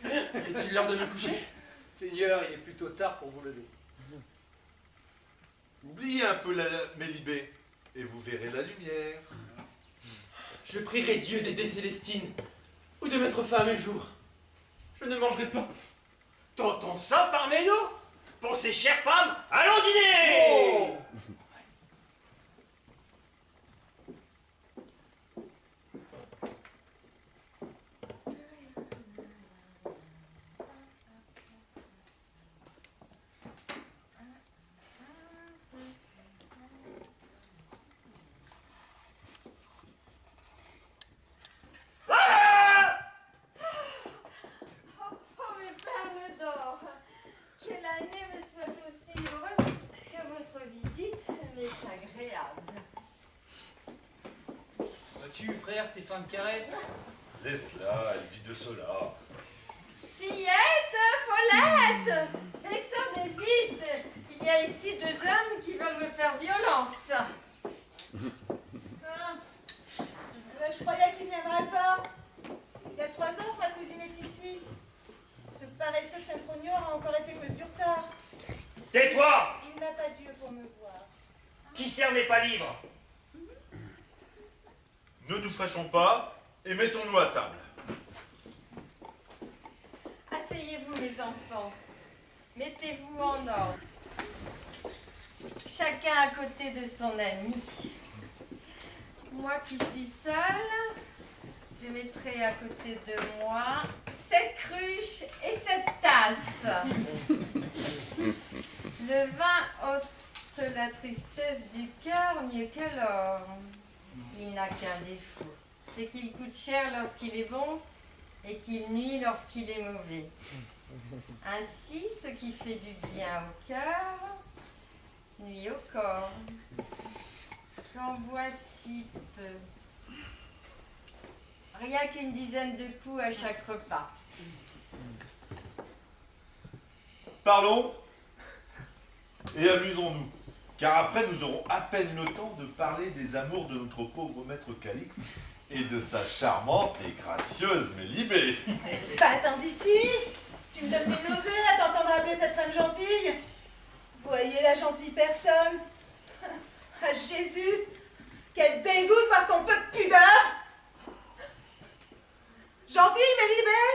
Est-il l'heure de me coucher? Seigneur, il est plutôt tard pour vous lever. Oubliez un peu la Mélibée et vous verrez la lumière. Je prierai Dieu d'aider Célestine, ou de mettre fin à mes jours. Je ne mangerai pas. T'entends ça, Parméno? Pour ces chères femmes, allons dîner! Oh! Oh, mes perles d'or, que l'année me soit aussi heureuse que votre visite m'est agréable. Vois-tu, frère, ces fins de caresse? Laisse-la, elle vit de cela. Fillette, follette, descendez vite. Il y a ici 2 hommes qui veulent me faire violence. Je croyais qu'il ne viendrait pas. Il y a 3 heures, ma cousine est ici. Ce paresseux de Sempronio a encore été cause du retard. Tais-toi! Il n'a pas Dieu pour me voir. Qui sert n'est pas libre. Ne nous fâchons pas et mettons-nous à table. Asseyez-vous, mes enfants. Mettez-vous en ordre. Chacun à côté de son ami. Moi qui suis seule, je mettrai à côté de moi cette cruche et cette tasse. Le vin ôte la tristesse du cœur mieux que l'or. Il n'a qu'un défaut, c'est qu'il coûte cher lorsqu'il est bon et qu'il nuit lorsqu'il est mauvais. Ainsi, ce qui fait du bien au cœur nuit au corps. J'en bois si peu. Rien qu'une dizaine de coups à chaque repas. Parlons et amusons-nous, car après nous aurons à peine le temps de parler des amours de notre pauvre maître Calixte et de sa charmante et gracieuse Mélibée. Bah, attends d'ici. Tu me donnes des nausées à t'entendre appeler cette femme gentille. Voyez la gentille personne. Ah, Jésus, qu'elle dégoûte par ton peu de pudeur. Gentille, Mélibée.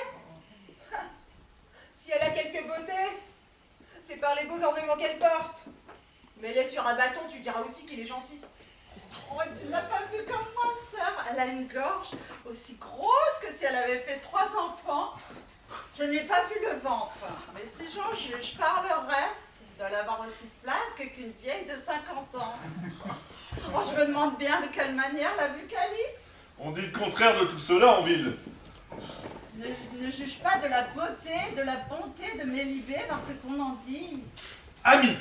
Si elle a quelque beauté, c'est par les beaux ornements qu'elle porte. Mets-les sur un bâton, tu diras aussi qu'il est gentil. Oh, tu ne l'as pas vue comme moi, sœur. Elle a une gorge aussi grosse que si elle avait fait 3 enfants. Je n'ai pas vu le ventre. Mais si j'en juge par le reste, elle doit l'avoir aussi flasque qu'une vieille de 50 ans. Oh, je me demande bien de quelle manière l'a vue Calixte. On dit le contraire de tout cela en ville. Ne juge pas de la beauté, de la bonté de Mélibée par ce qu'on en dit. Ami,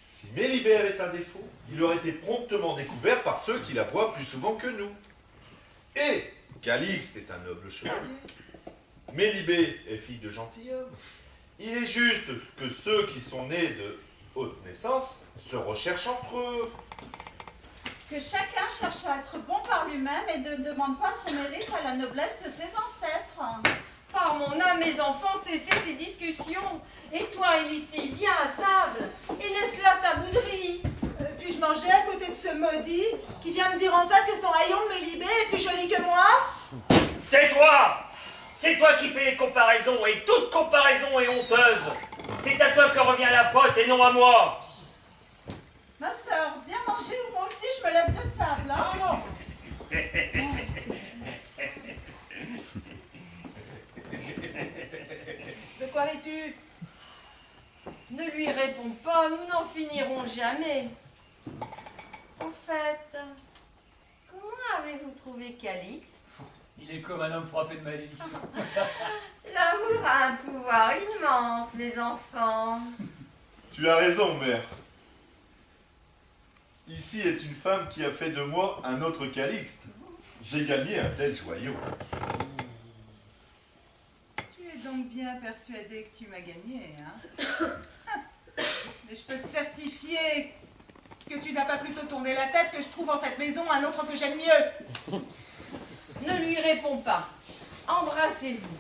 si Mélibée avait un défaut, il aurait été promptement découvert par ceux qui la voient plus souvent que nous. Et Calixte est un noble chevalier. Mélibée est fille de gentilhomme. Il est juste que ceux qui sont nés de haute naissance se recherchent entre eux. Que chacun cherche à être bon par lui-même et ne demande pas son mérite à la noblesse de ses ancêtres. Par mon âme, mes enfants, cessez ces discussions. Et toi, Élisée, viens à table et laisse là ta bouderie. Puis-je manger à côté de ce maudit qui vient me dire en face que son rayon de Mélibée est plus joli que moi? Tais-toi! C'est toi qui fais les comparaisons, et toute comparaison est honteuse. C'est à toi que revient la faute et non à moi. Ma sœur, viens manger ou moi aussi je me lève de table. Hein? De quoi ris-tu? Ne lui réponds pas, nous n'en finirons jamais. Au fait, comment avez-vous trouvé Calixte? Il est comme un homme frappé de malédiction. L'amour a un pouvoir immense, mes enfants. Tu as raison, mère. Ici est une femme qui a fait de moi un autre Calixte. J'ai gagné un tel joyau. Tu es donc bien persuadé que tu m'as gagné, hein? Mais je peux te certifier que tu n'as pas plutôt tourné la tête que je trouve en cette maison un autre que j'aime mieux. Ne lui réponds pas. Embrassez-vous.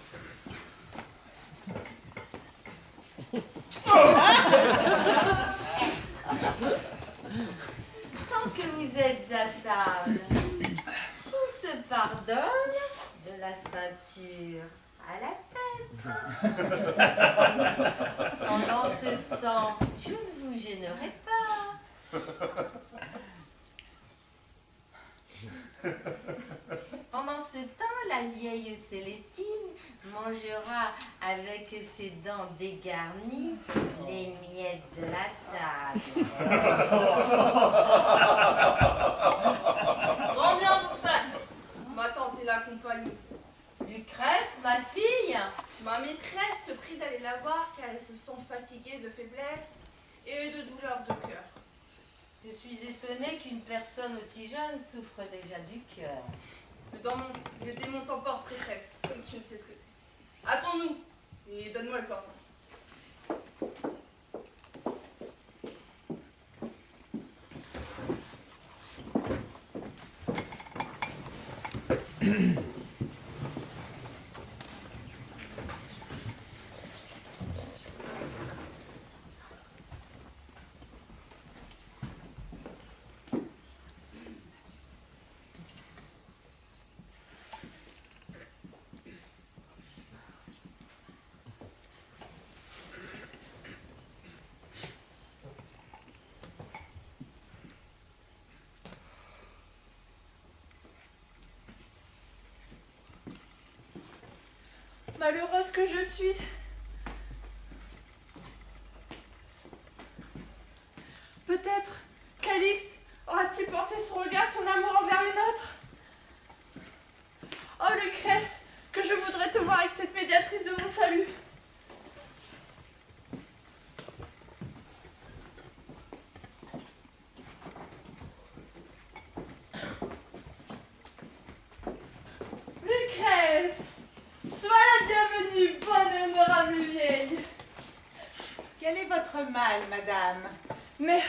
Tant que vous êtes à table, tout se pardonne de la ceinture à la tête. Pendant ce temps, je ne vous gênerai pas. Pendant ce temps, la vieille Célestine mangera avec ses dents dégarnies les miettes de la table. Grand bien vous fasse. Ma tante est la compagnie. Lucrèce, ma fille. Ma maîtresse te prie d'aller la voir car elle se sent fatiguée de faiblesse et de douleur de cœur. Je suis étonnée qu'une personne aussi jeune souffre déjà du cœur. Le démon t'emporte, prêtresse, comme tu ne sais ce que c'est. Hâtons-nous et donne-moi le parfum. Malheureuse que je suis. Peut-être Calixte aura-t-il porté son regard, son amour envers une autre. Oh Lucrèce, que je voudrais te voir avec cette médiatrice de mon salut. Lucrèce, sois la bienvenue, bonne et honorable vieille. Quel est votre mal, madame? Mère,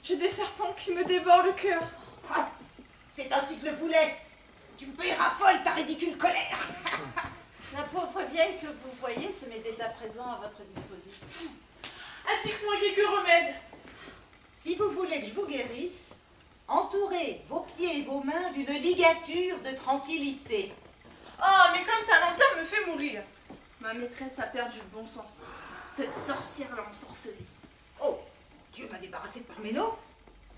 j'ai des serpents qui me dévorent le cœur. Ah, c'est ainsi que le voulais. Tu me payeras folle ta ridicule colère. La pauvre vieille que vous voyez se met dès à présent à votre disposition. Indique-moi quelques remèdes. Si vous voulez que je vous guérisse, entourez vos pieds et vos mains d'une ligature de tranquillité. Oh, mais comme ta lenteur me fait mourir. Ma maîtresse a perdu le bon sens. Cette sorcière l'a ensorcelée. Oh, Dieu m'a débarrassé de Parméno.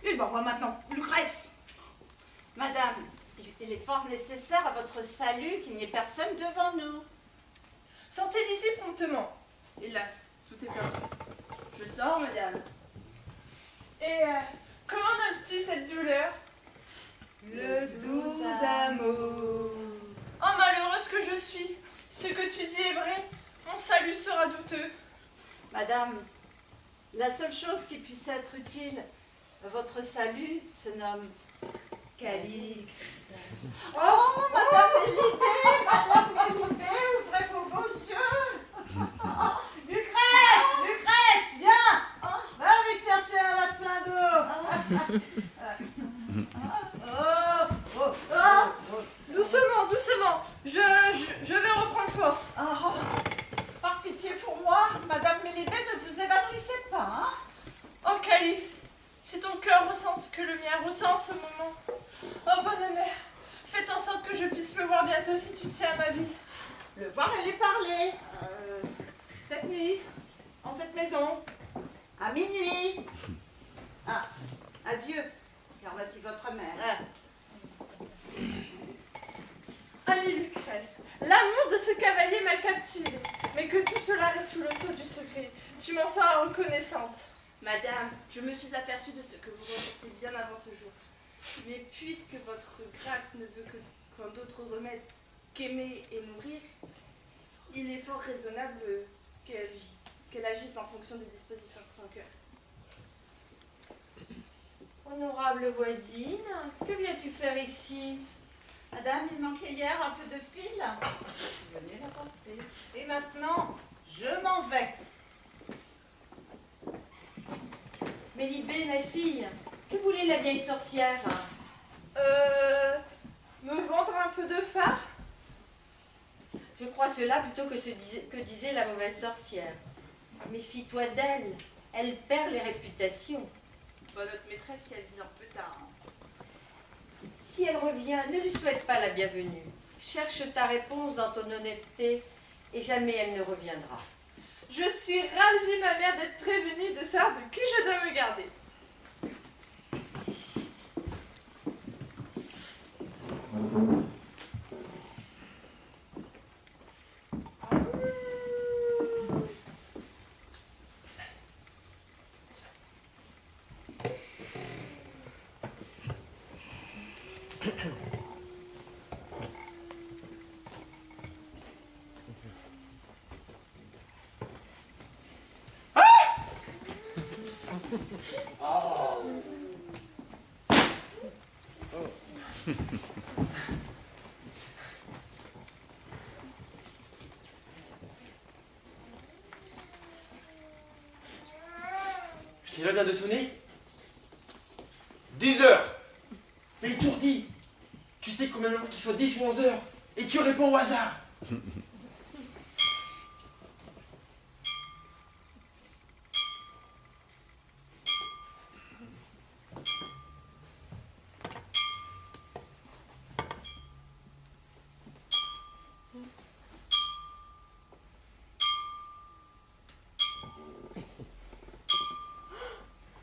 Il m'envoie maintenant Lucrèce. Madame, il est fort nécessaire à votre salut qu'il n'y ait personne devant nous. Sortez d'ici promptement. Hélas, tout est perdu. Je sors, madame. Et comment nommes-tu cette douleur? Le doux amour. Oh, malheureuse que je suis. Ce que tu dis est vrai. Mon salut sera douteux. Madame, la seule chose qui puisse être utile à votre salut se nomme Calixte. Oh, madame Mélibée, ouvrez vos beaux yeux. Lucrèce, viens. Va vite chercher un vase plein d'eau. Doucement. Je vais reprendre force. Par pitié pour moi, madame Mélibée, ne vous évanouissez pas, hein? Oh, Calice, si ton cœur ressent ce que le mien ressent en ce moment. Oh, bonne mère, faites en sorte que je puisse le voir bientôt si tu tiens à ma vie. Le voir et lui parler. Cette nuit, en cette maison, à minuit. Ah, adieu, car voici votre mère. Ami Lucrèce, l'amour de ce cavalier m'a captivée, mais que tout cela reste sous le sceau du secret. Tu m'en seras reconnaissante. Madame, je me suis aperçue de ce que vous ressentez bien avant ce jour. Mais puisque votre grâce ne veut que quand d'autres remèdes qu'aimer et mourir, il est fort raisonnable qu'elle agisse en fonction des dispositions de son cœur. Honorable voisine, que viens-tu faire ici? Madame, il manquait hier un peu de fil. Venez l'apporter. Et maintenant, je m'en vais. Mélibée, ma fille, que voulait la vieille sorcière? Me vendre un peu de phare? Je crois cela plutôt que disait la mauvaise sorcière. Méfie-toi d'elle, elle perd les réputations. Bon, notre maîtresse, si elle vient un peu tard. Si elle revient, ne lui souhaite pas la bienvenue. Cherche ta réponse dans ton honnêteté et jamais elle ne reviendra. Je suis ravie, ma mère, d'être prévenue de savoir de qui je dois me garder. Quelle heure vient de sonner? 10 heures. Mais étourdi! Tu sais combien de temps qu'il soit 10 ou 11 heures et tu réponds au hasard!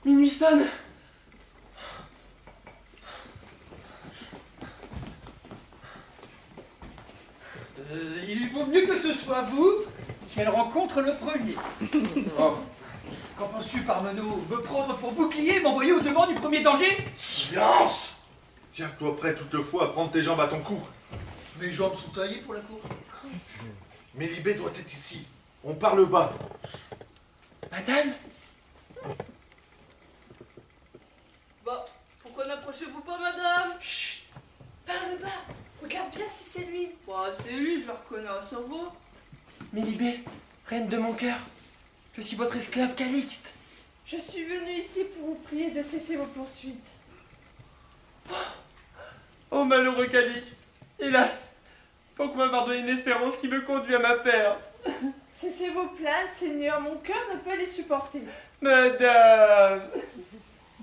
Minuit sonne! Il vaut mieux que ce soit vous qu'elle rencontre le premier. Oh. Qu'en penses-tu, Parmeneau? Me prendre pour bouclier et m'envoyer au devant du premier danger? Silence! Tiens-toi prêt toutefois à prendre tes jambes à ton cou. Mes jambes sont taillées pour la course. Mélibée doit être ici. On parle bas. Madame? Bah, pourquoi n'approchez-vous pas, madame? Chut! Parle bas! Regarde bien si c'est lui. Bah, c'est lui, je le reconnais à sa voix. Mélibée, reine de mon cœur, je suis votre esclave Calixte. Je suis venue ici pour vous prier de cesser vos poursuites. Oh malheureux Calixte, hélas, faut qu'on m'avoir donné une espérance qui me conduit à ma perte. Cessez vos plaintes, Seigneur, mon cœur ne peut les supporter. Madame!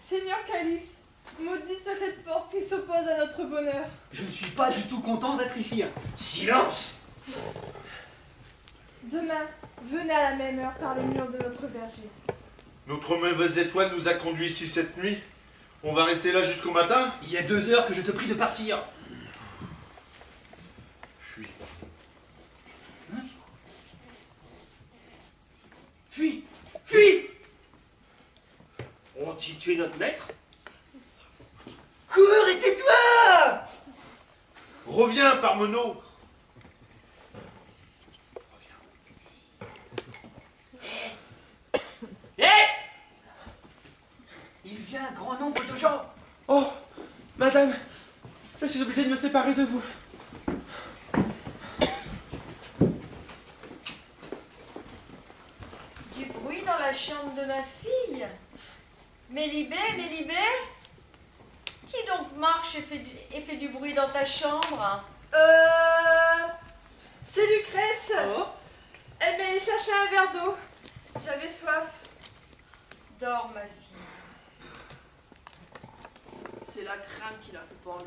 Seigneur Calice, maudite cette porte qui s'oppose à notre bonheur. Je ne suis pas du tout content d'être ici. Silence! Demain, venez à la même heure par les murs de notre verger. Notre mauvaise étoile nous a conduits ici cette nuit. On va rester là jusqu'au matin? Il y a 2 heures que je te prie de partir. Fuis. Hein? Fuis! Fuis! Ont-ils tué notre maître? Cours et tais-toi! Reviens, Parmeneau! Hé! Il vient un grand nombre de gens. Oh, madame, je suis obligé de me séparer de vous. Du bruit dans la chambre de ma fille. Mélibée, Mélibée? Qui donc marche et fait du bruit dans ta chambre? C'est Lucrèce. Oh. Elle m'a allé chercher un verre d'eau. J'avais soif. Dors, ma fille. C'est la crainte qui l'a fait parler.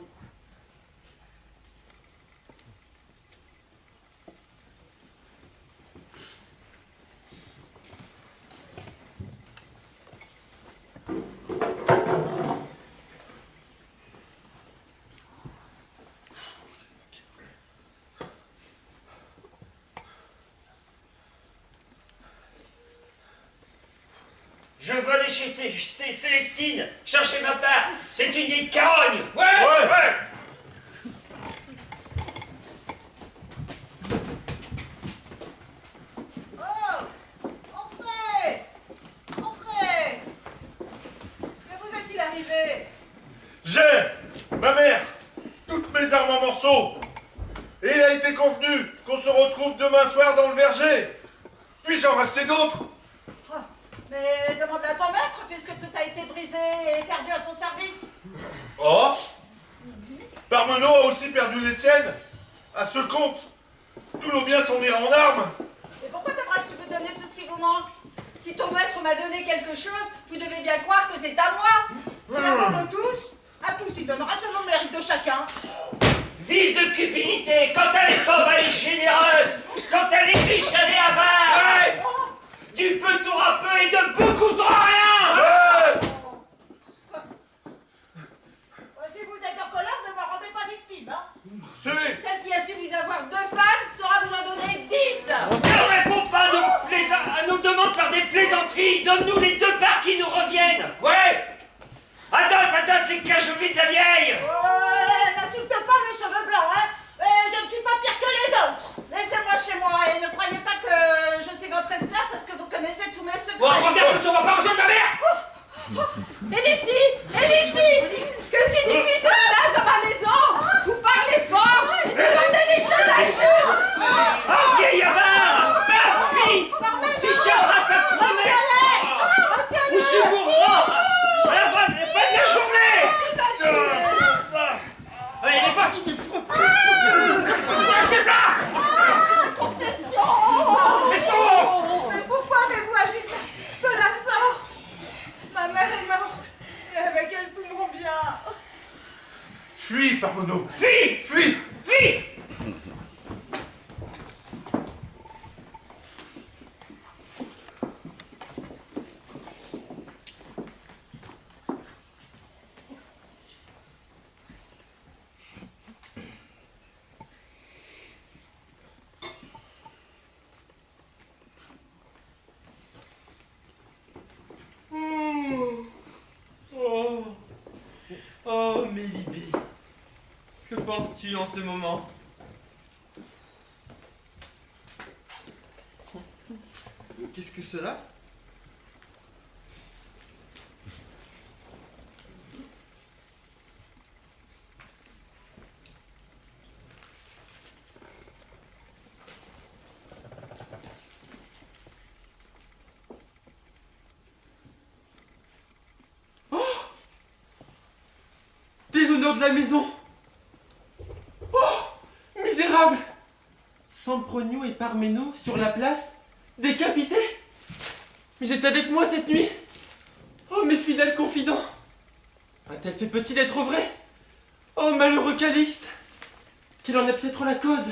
Je veux aller chez Célestine, chercher ma part. C'est une vieille carogne. Ouais, Ouais. ouais. qu'on se retrouve demain soir dans le verger. Puis-je en racheter d'autres? Mais demande-le à ton maître, puisque tout a été brisé et perdu à son service. Oh, Parmeneau a aussi perdu les siennes. À ce compte, tous nos biens sont mis en armes. Et pourquoi devrais-je vous donner tout ce qui vous manque? Si ton maître m'a donné quelque chose, vous devez bien croire que c'est à moi. Nous avons tous. À tous, il donnera selon le mérite de chacun. Vice de cupidité, quand elle est pauvre, elle est généreuse. Quand elle est riche, elle est avare. Du peu t'auras peu et de beaucoup t'auras rien. Si vous êtes en colère, ne me rendez pas victime, hein? Celle qui a su vous avoir 2 faces saura vous en donner 10. Ne réponds pas à nos demandes par des plaisanteries. Donne-nous les 2 parts qui nous reviennent. Ouais. Adote les cajoleries de la vieille. N'insulte pas les cheveux blancs, hein? Je ne suis pas pire que les autres. Laissez-moi chez moi et ne croyez pas que je suis votre esclave parce que vous connaissez tous mes secrets. Bon, regarde, je te vois pas rejoindre ma mère. Elicie, que signifie cela dans ma maison? Vous parlez fort et demandez des choses à jour. Ah, vieille avare. Fuis. Tu tiendras ta promesse. Ou tu mourras à la fin de la journée. Allez, il est parti du front. Lâchez-la. Confession! Mais pourquoi avez-vous agi de la sorte? Ma mère est morte, et avec elle tout mon bien. Fuis, Parmeneau. Fuis. Fuis. Fuis. Oh, Mélibée, que penses-tu en ce moment? Qu'est-ce que cela? Déshonneur de la maison! Oh! Misérable! Sempronio et Parmeneau sur la place, décapités! Mais j'étais avec moi cette nuit! Oh, mes fidèles confidents! A-t-elle fait petit d'être vrai? Oh, malheureux Calixte! Quelle en est peut-être la cause?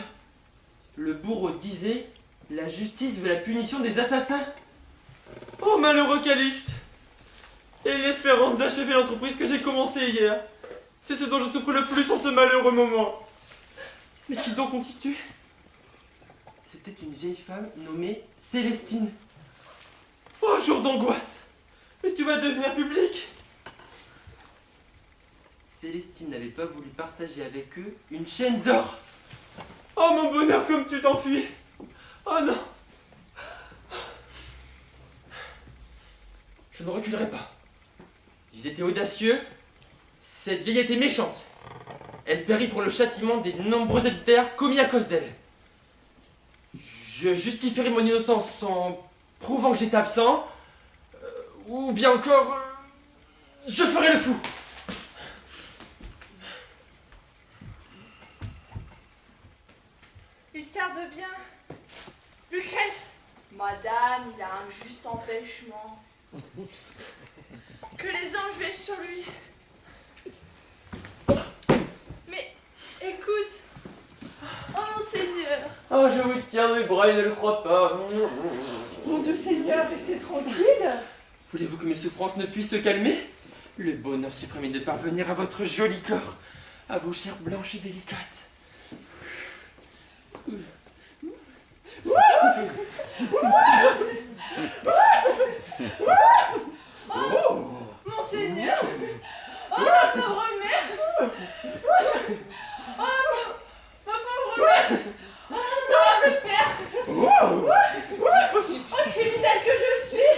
Le bourreau disait, la justice veut la punition des assassins! Oh, malheureux Calixte! Et l'espérance d'achever l'entreprise que j'ai commencée hier! C'est ce dont je souffre le plus en ce malheureux moment. Mais qui donc ont-ils tué? C'était une vieille femme nommée Célestine. Oh, jour d'angoisse! Mais tout va devenir public! Célestine n'avait pas voulu partager avec eux une chaîne d'or. Oh, mon bonheur, comme tu t'enfuis! Oh non! Je ne reculerai pas. Ils étaient audacieux. Cette vieille était méchante. Elle périt pour le châtiment des nombreux adultères commis à cause d'elle. Je justifierai mon innocence en prouvant que j'étais absent, ou bien encore, je ferai le fou. Il tarde bien. Lucrèce, Madame, il a un juste empêchement. que les anges veillent sur lui. Mais, écoute. Oh mon Seigneur. Oh, je vous tiens dans les bras et ne le crois pas. Mon doux Seigneur, restez tranquille. Voulez-vous que mes souffrances ne puissent se calmer? Le bonheur suprême est de parvenir à votre joli corps, à vos chairs blanches et délicates. Oh, mon Seigneur. Oh, ma pauvre mère. Oh, ma pauvre mère. Oh, mon adorable père. Oh, criminel que je suis.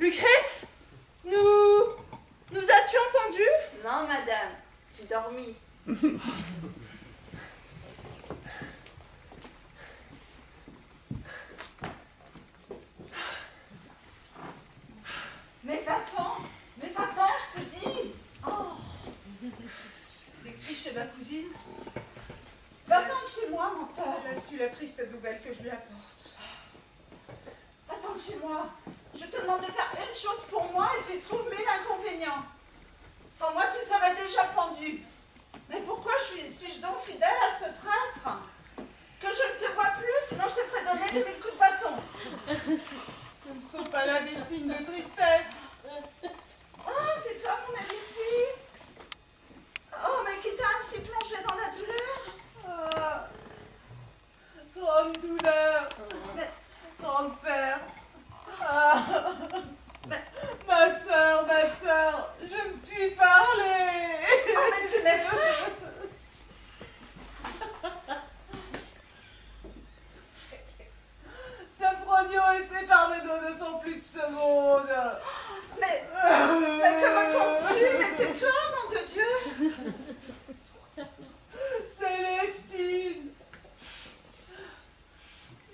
Lucrèce, nous as-tu entendu? Non, madame, j'ai dormi. Mais va-t'en, je te dis. Oh. T'écris chez ma cousine. Va-t'en de chez moi, menteur. Elle a su la triste nouvelle que je lui apporte. Va-t'en de chez moi. Je te demande de faire une chose pour moi et tu trouves mille inconvénients. Sans moi, tu serais déjà pendu. Mais pourquoi suis-je donc fidèle à ce traître? Que je ne te vois plus, sinon je te ferai donner 1000 coups de bâton. Ce ne sont pas là des signes de tristesse. Oh, c'est toi mon Alicie. Oh, mais qui t'a ainsi plongé dans la douleur? Ah, grande douleur. Mais, Grande perte. Ah, ma sœur, je ne puis parler. oh, mais tu m'effraies. Sempronio et ses Parmenos ne sont plus de ce monde. Mais que me comptes-tu? Mais tais-toi, nom de Dieu. Célestine.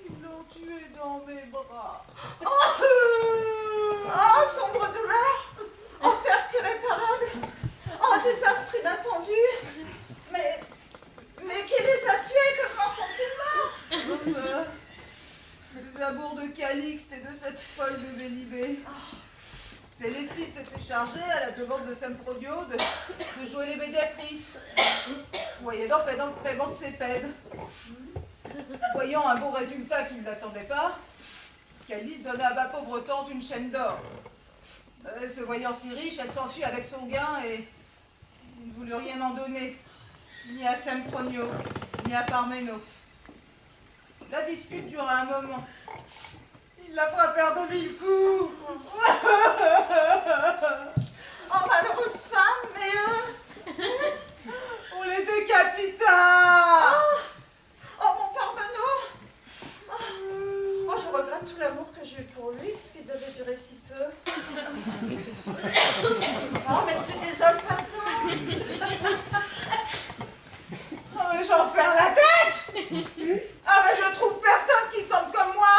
Ils l'ont tuée dans mes bras. Oh, sombre douleur. Oh, perte irréparable. Oh, désastre inattendu. Mais qui les a tués? Comment sont-ils morts? Des amours de Calixte et de cette folle de Mélibée. Célestine s'était chargée, à la demande de Sempronio, de jouer les médiatrices. Voyez donc, paiement de ses peines. Voyant un bon résultat qu'il n'attendait pas, Calixte donna à ma pauvre tante une chaîne d'or. Se voyant si riche, elle s'enfuit avec son gain et ne voulut rien en donner, ni à Sempronio, ni à Parmeno. La dispute dura un moment. Il la frappèrent de 1000 coups. Oh, malheureuse femme, mais eux... On les décapita. Oh, mon Parmeno. Oh, je regrette tout l'amour que j'ai eu pour lui, puisqu'il devait durer si peu. Oh, mais tu désoles pas tant. Oh, mais j'en perds la tête. Ah, mais je trouve personne qui sente comme moi.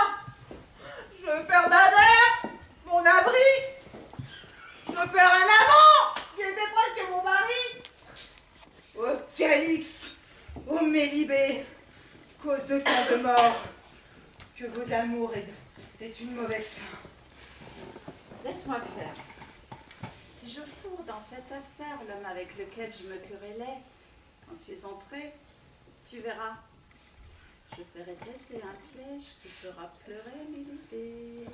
Je perds ma mère, mon abri. Je perds un amant qui était presque mon mari. Oh, Calix, oh, Mélibée, cause de tant de morts, que vos amours aient une mauvaise fin. Laisse-moi faire. Si je fourre dans cette affaire l'homme avec lequel je me querellais, quand tu es entré, tu verras. Je ferai dresser un piège qui fera pleurer Mélibée.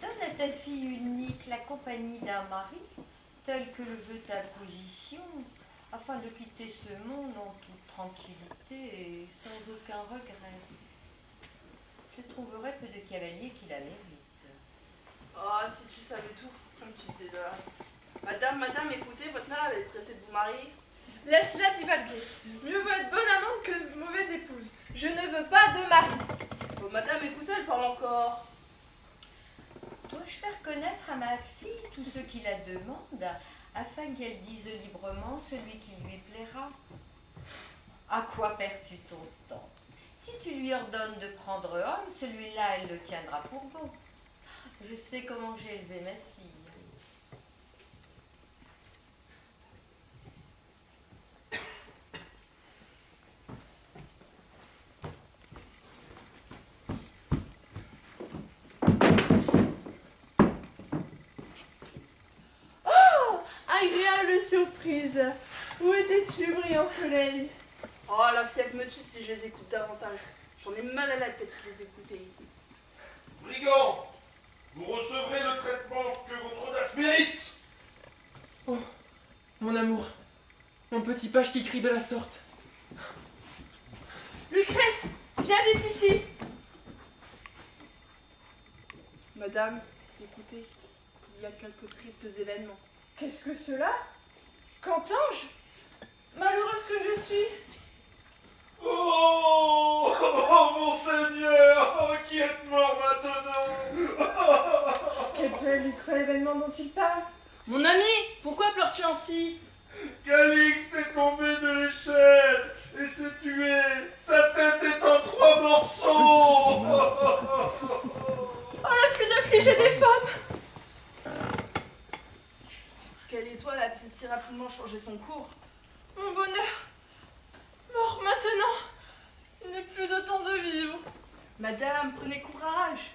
Donne à ta fille unique la compagnie d'un mari, tel que le veut ta position, afin de quitter ce monde en toute tranquillité et sans aucun regret. Je trouverai peu de cavaliers qui la méritent. Oh, si tu savais tout, comme tu étais là. Madame, écoutez, votre mère avait pressé de vous marier. Laisse-la divaguer. Mieux vaut être bonne amante que mauvaise épouse. Je ne veux pas de mari. Oh, madame, écoutez, elle parle encore. Dois-je faire connaître à ma fille tout ce qui la demande, afin qu'elle dise librement celui qui lui plaira? À quoi perds-tu ton temps? Si tu lui ordonnes de prendre homme, celui-là, elle le tiendra pour bon. Je sais comment j'ai élevé ma fille. Agréable surprise. Où étais-tu, brillant soleil? Oh, la fièvre me tue si je les écoute davantage. J'en ai mal à la tête de les écouter. Brigand, vous recevrez le traitement que votre audace mérite. Oh, mon amour, mon petit page qui crie de la sorte. Lucrèce, viens vite ici. Madame, écoutez, il y a quelques tristes événements. Qu'est-ce que cela? Qu'entends-je? Malheureuse que je suis. Oh, oh mon Seigneur, oh, qui est mort maintenant? Quel cruel du cruel événement dont il parle. Mon ami, pourquoi pleures-tu ainsi? Calixte est tombé de l'échelle et s'est tué. Sa tête est en 3 morceaux. Oh, la plus affligée des femmes! Quelle étoile a-t-il si rapidement changé son cours? Mon bonheur, mort maintenant, il n'est plus de temps de vivre. Madame, prenez courage.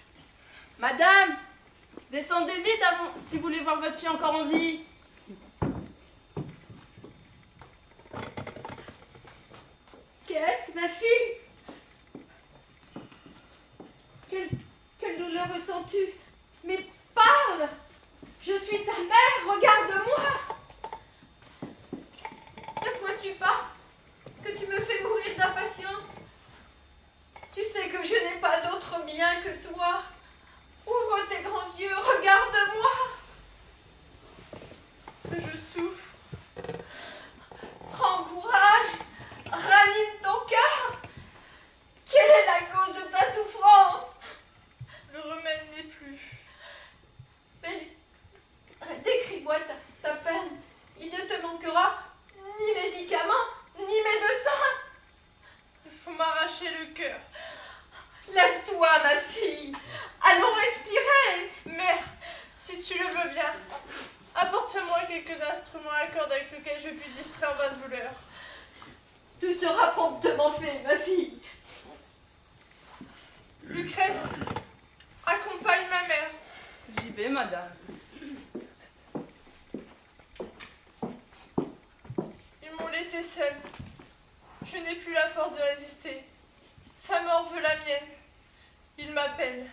Madame, descendez vite avant, si vous voulez voir votre fille encore en vie. Qu'est-ce, ma fille? Quelle douleur ressens-tu? Mais parle! Je suis ta mère, regarde-moi! Ne vois-tu pas que tu me fais mourir d'impatience? Tu sais que je n'ai pas d'autre bien que toi. Ouvre tes grands yeux, regarde-moi! Que je souffre. Prends courage, ranime ton cœur. Quelle est la cause de ta souffrance? Le remède n'est plus. Mais décris-moi ta peine. Il ne te manquera ni médicaments, ni médecins. Il faut m'arracher le cœur. Lève-toi, ma fille. Allons respirer. Mère, si tu le veux bien, apporte-moi quelques instruments à cordes avec lesquels je puis distraire ma douleur. Tout sera promptement fait, ma fille. Lucrèce, accompagne ma mère. J'y vais, madame. Ils m'ont laissée seule. Je n'ai plus la force de résister. Sa mort veut la mienne. Il m'appelle.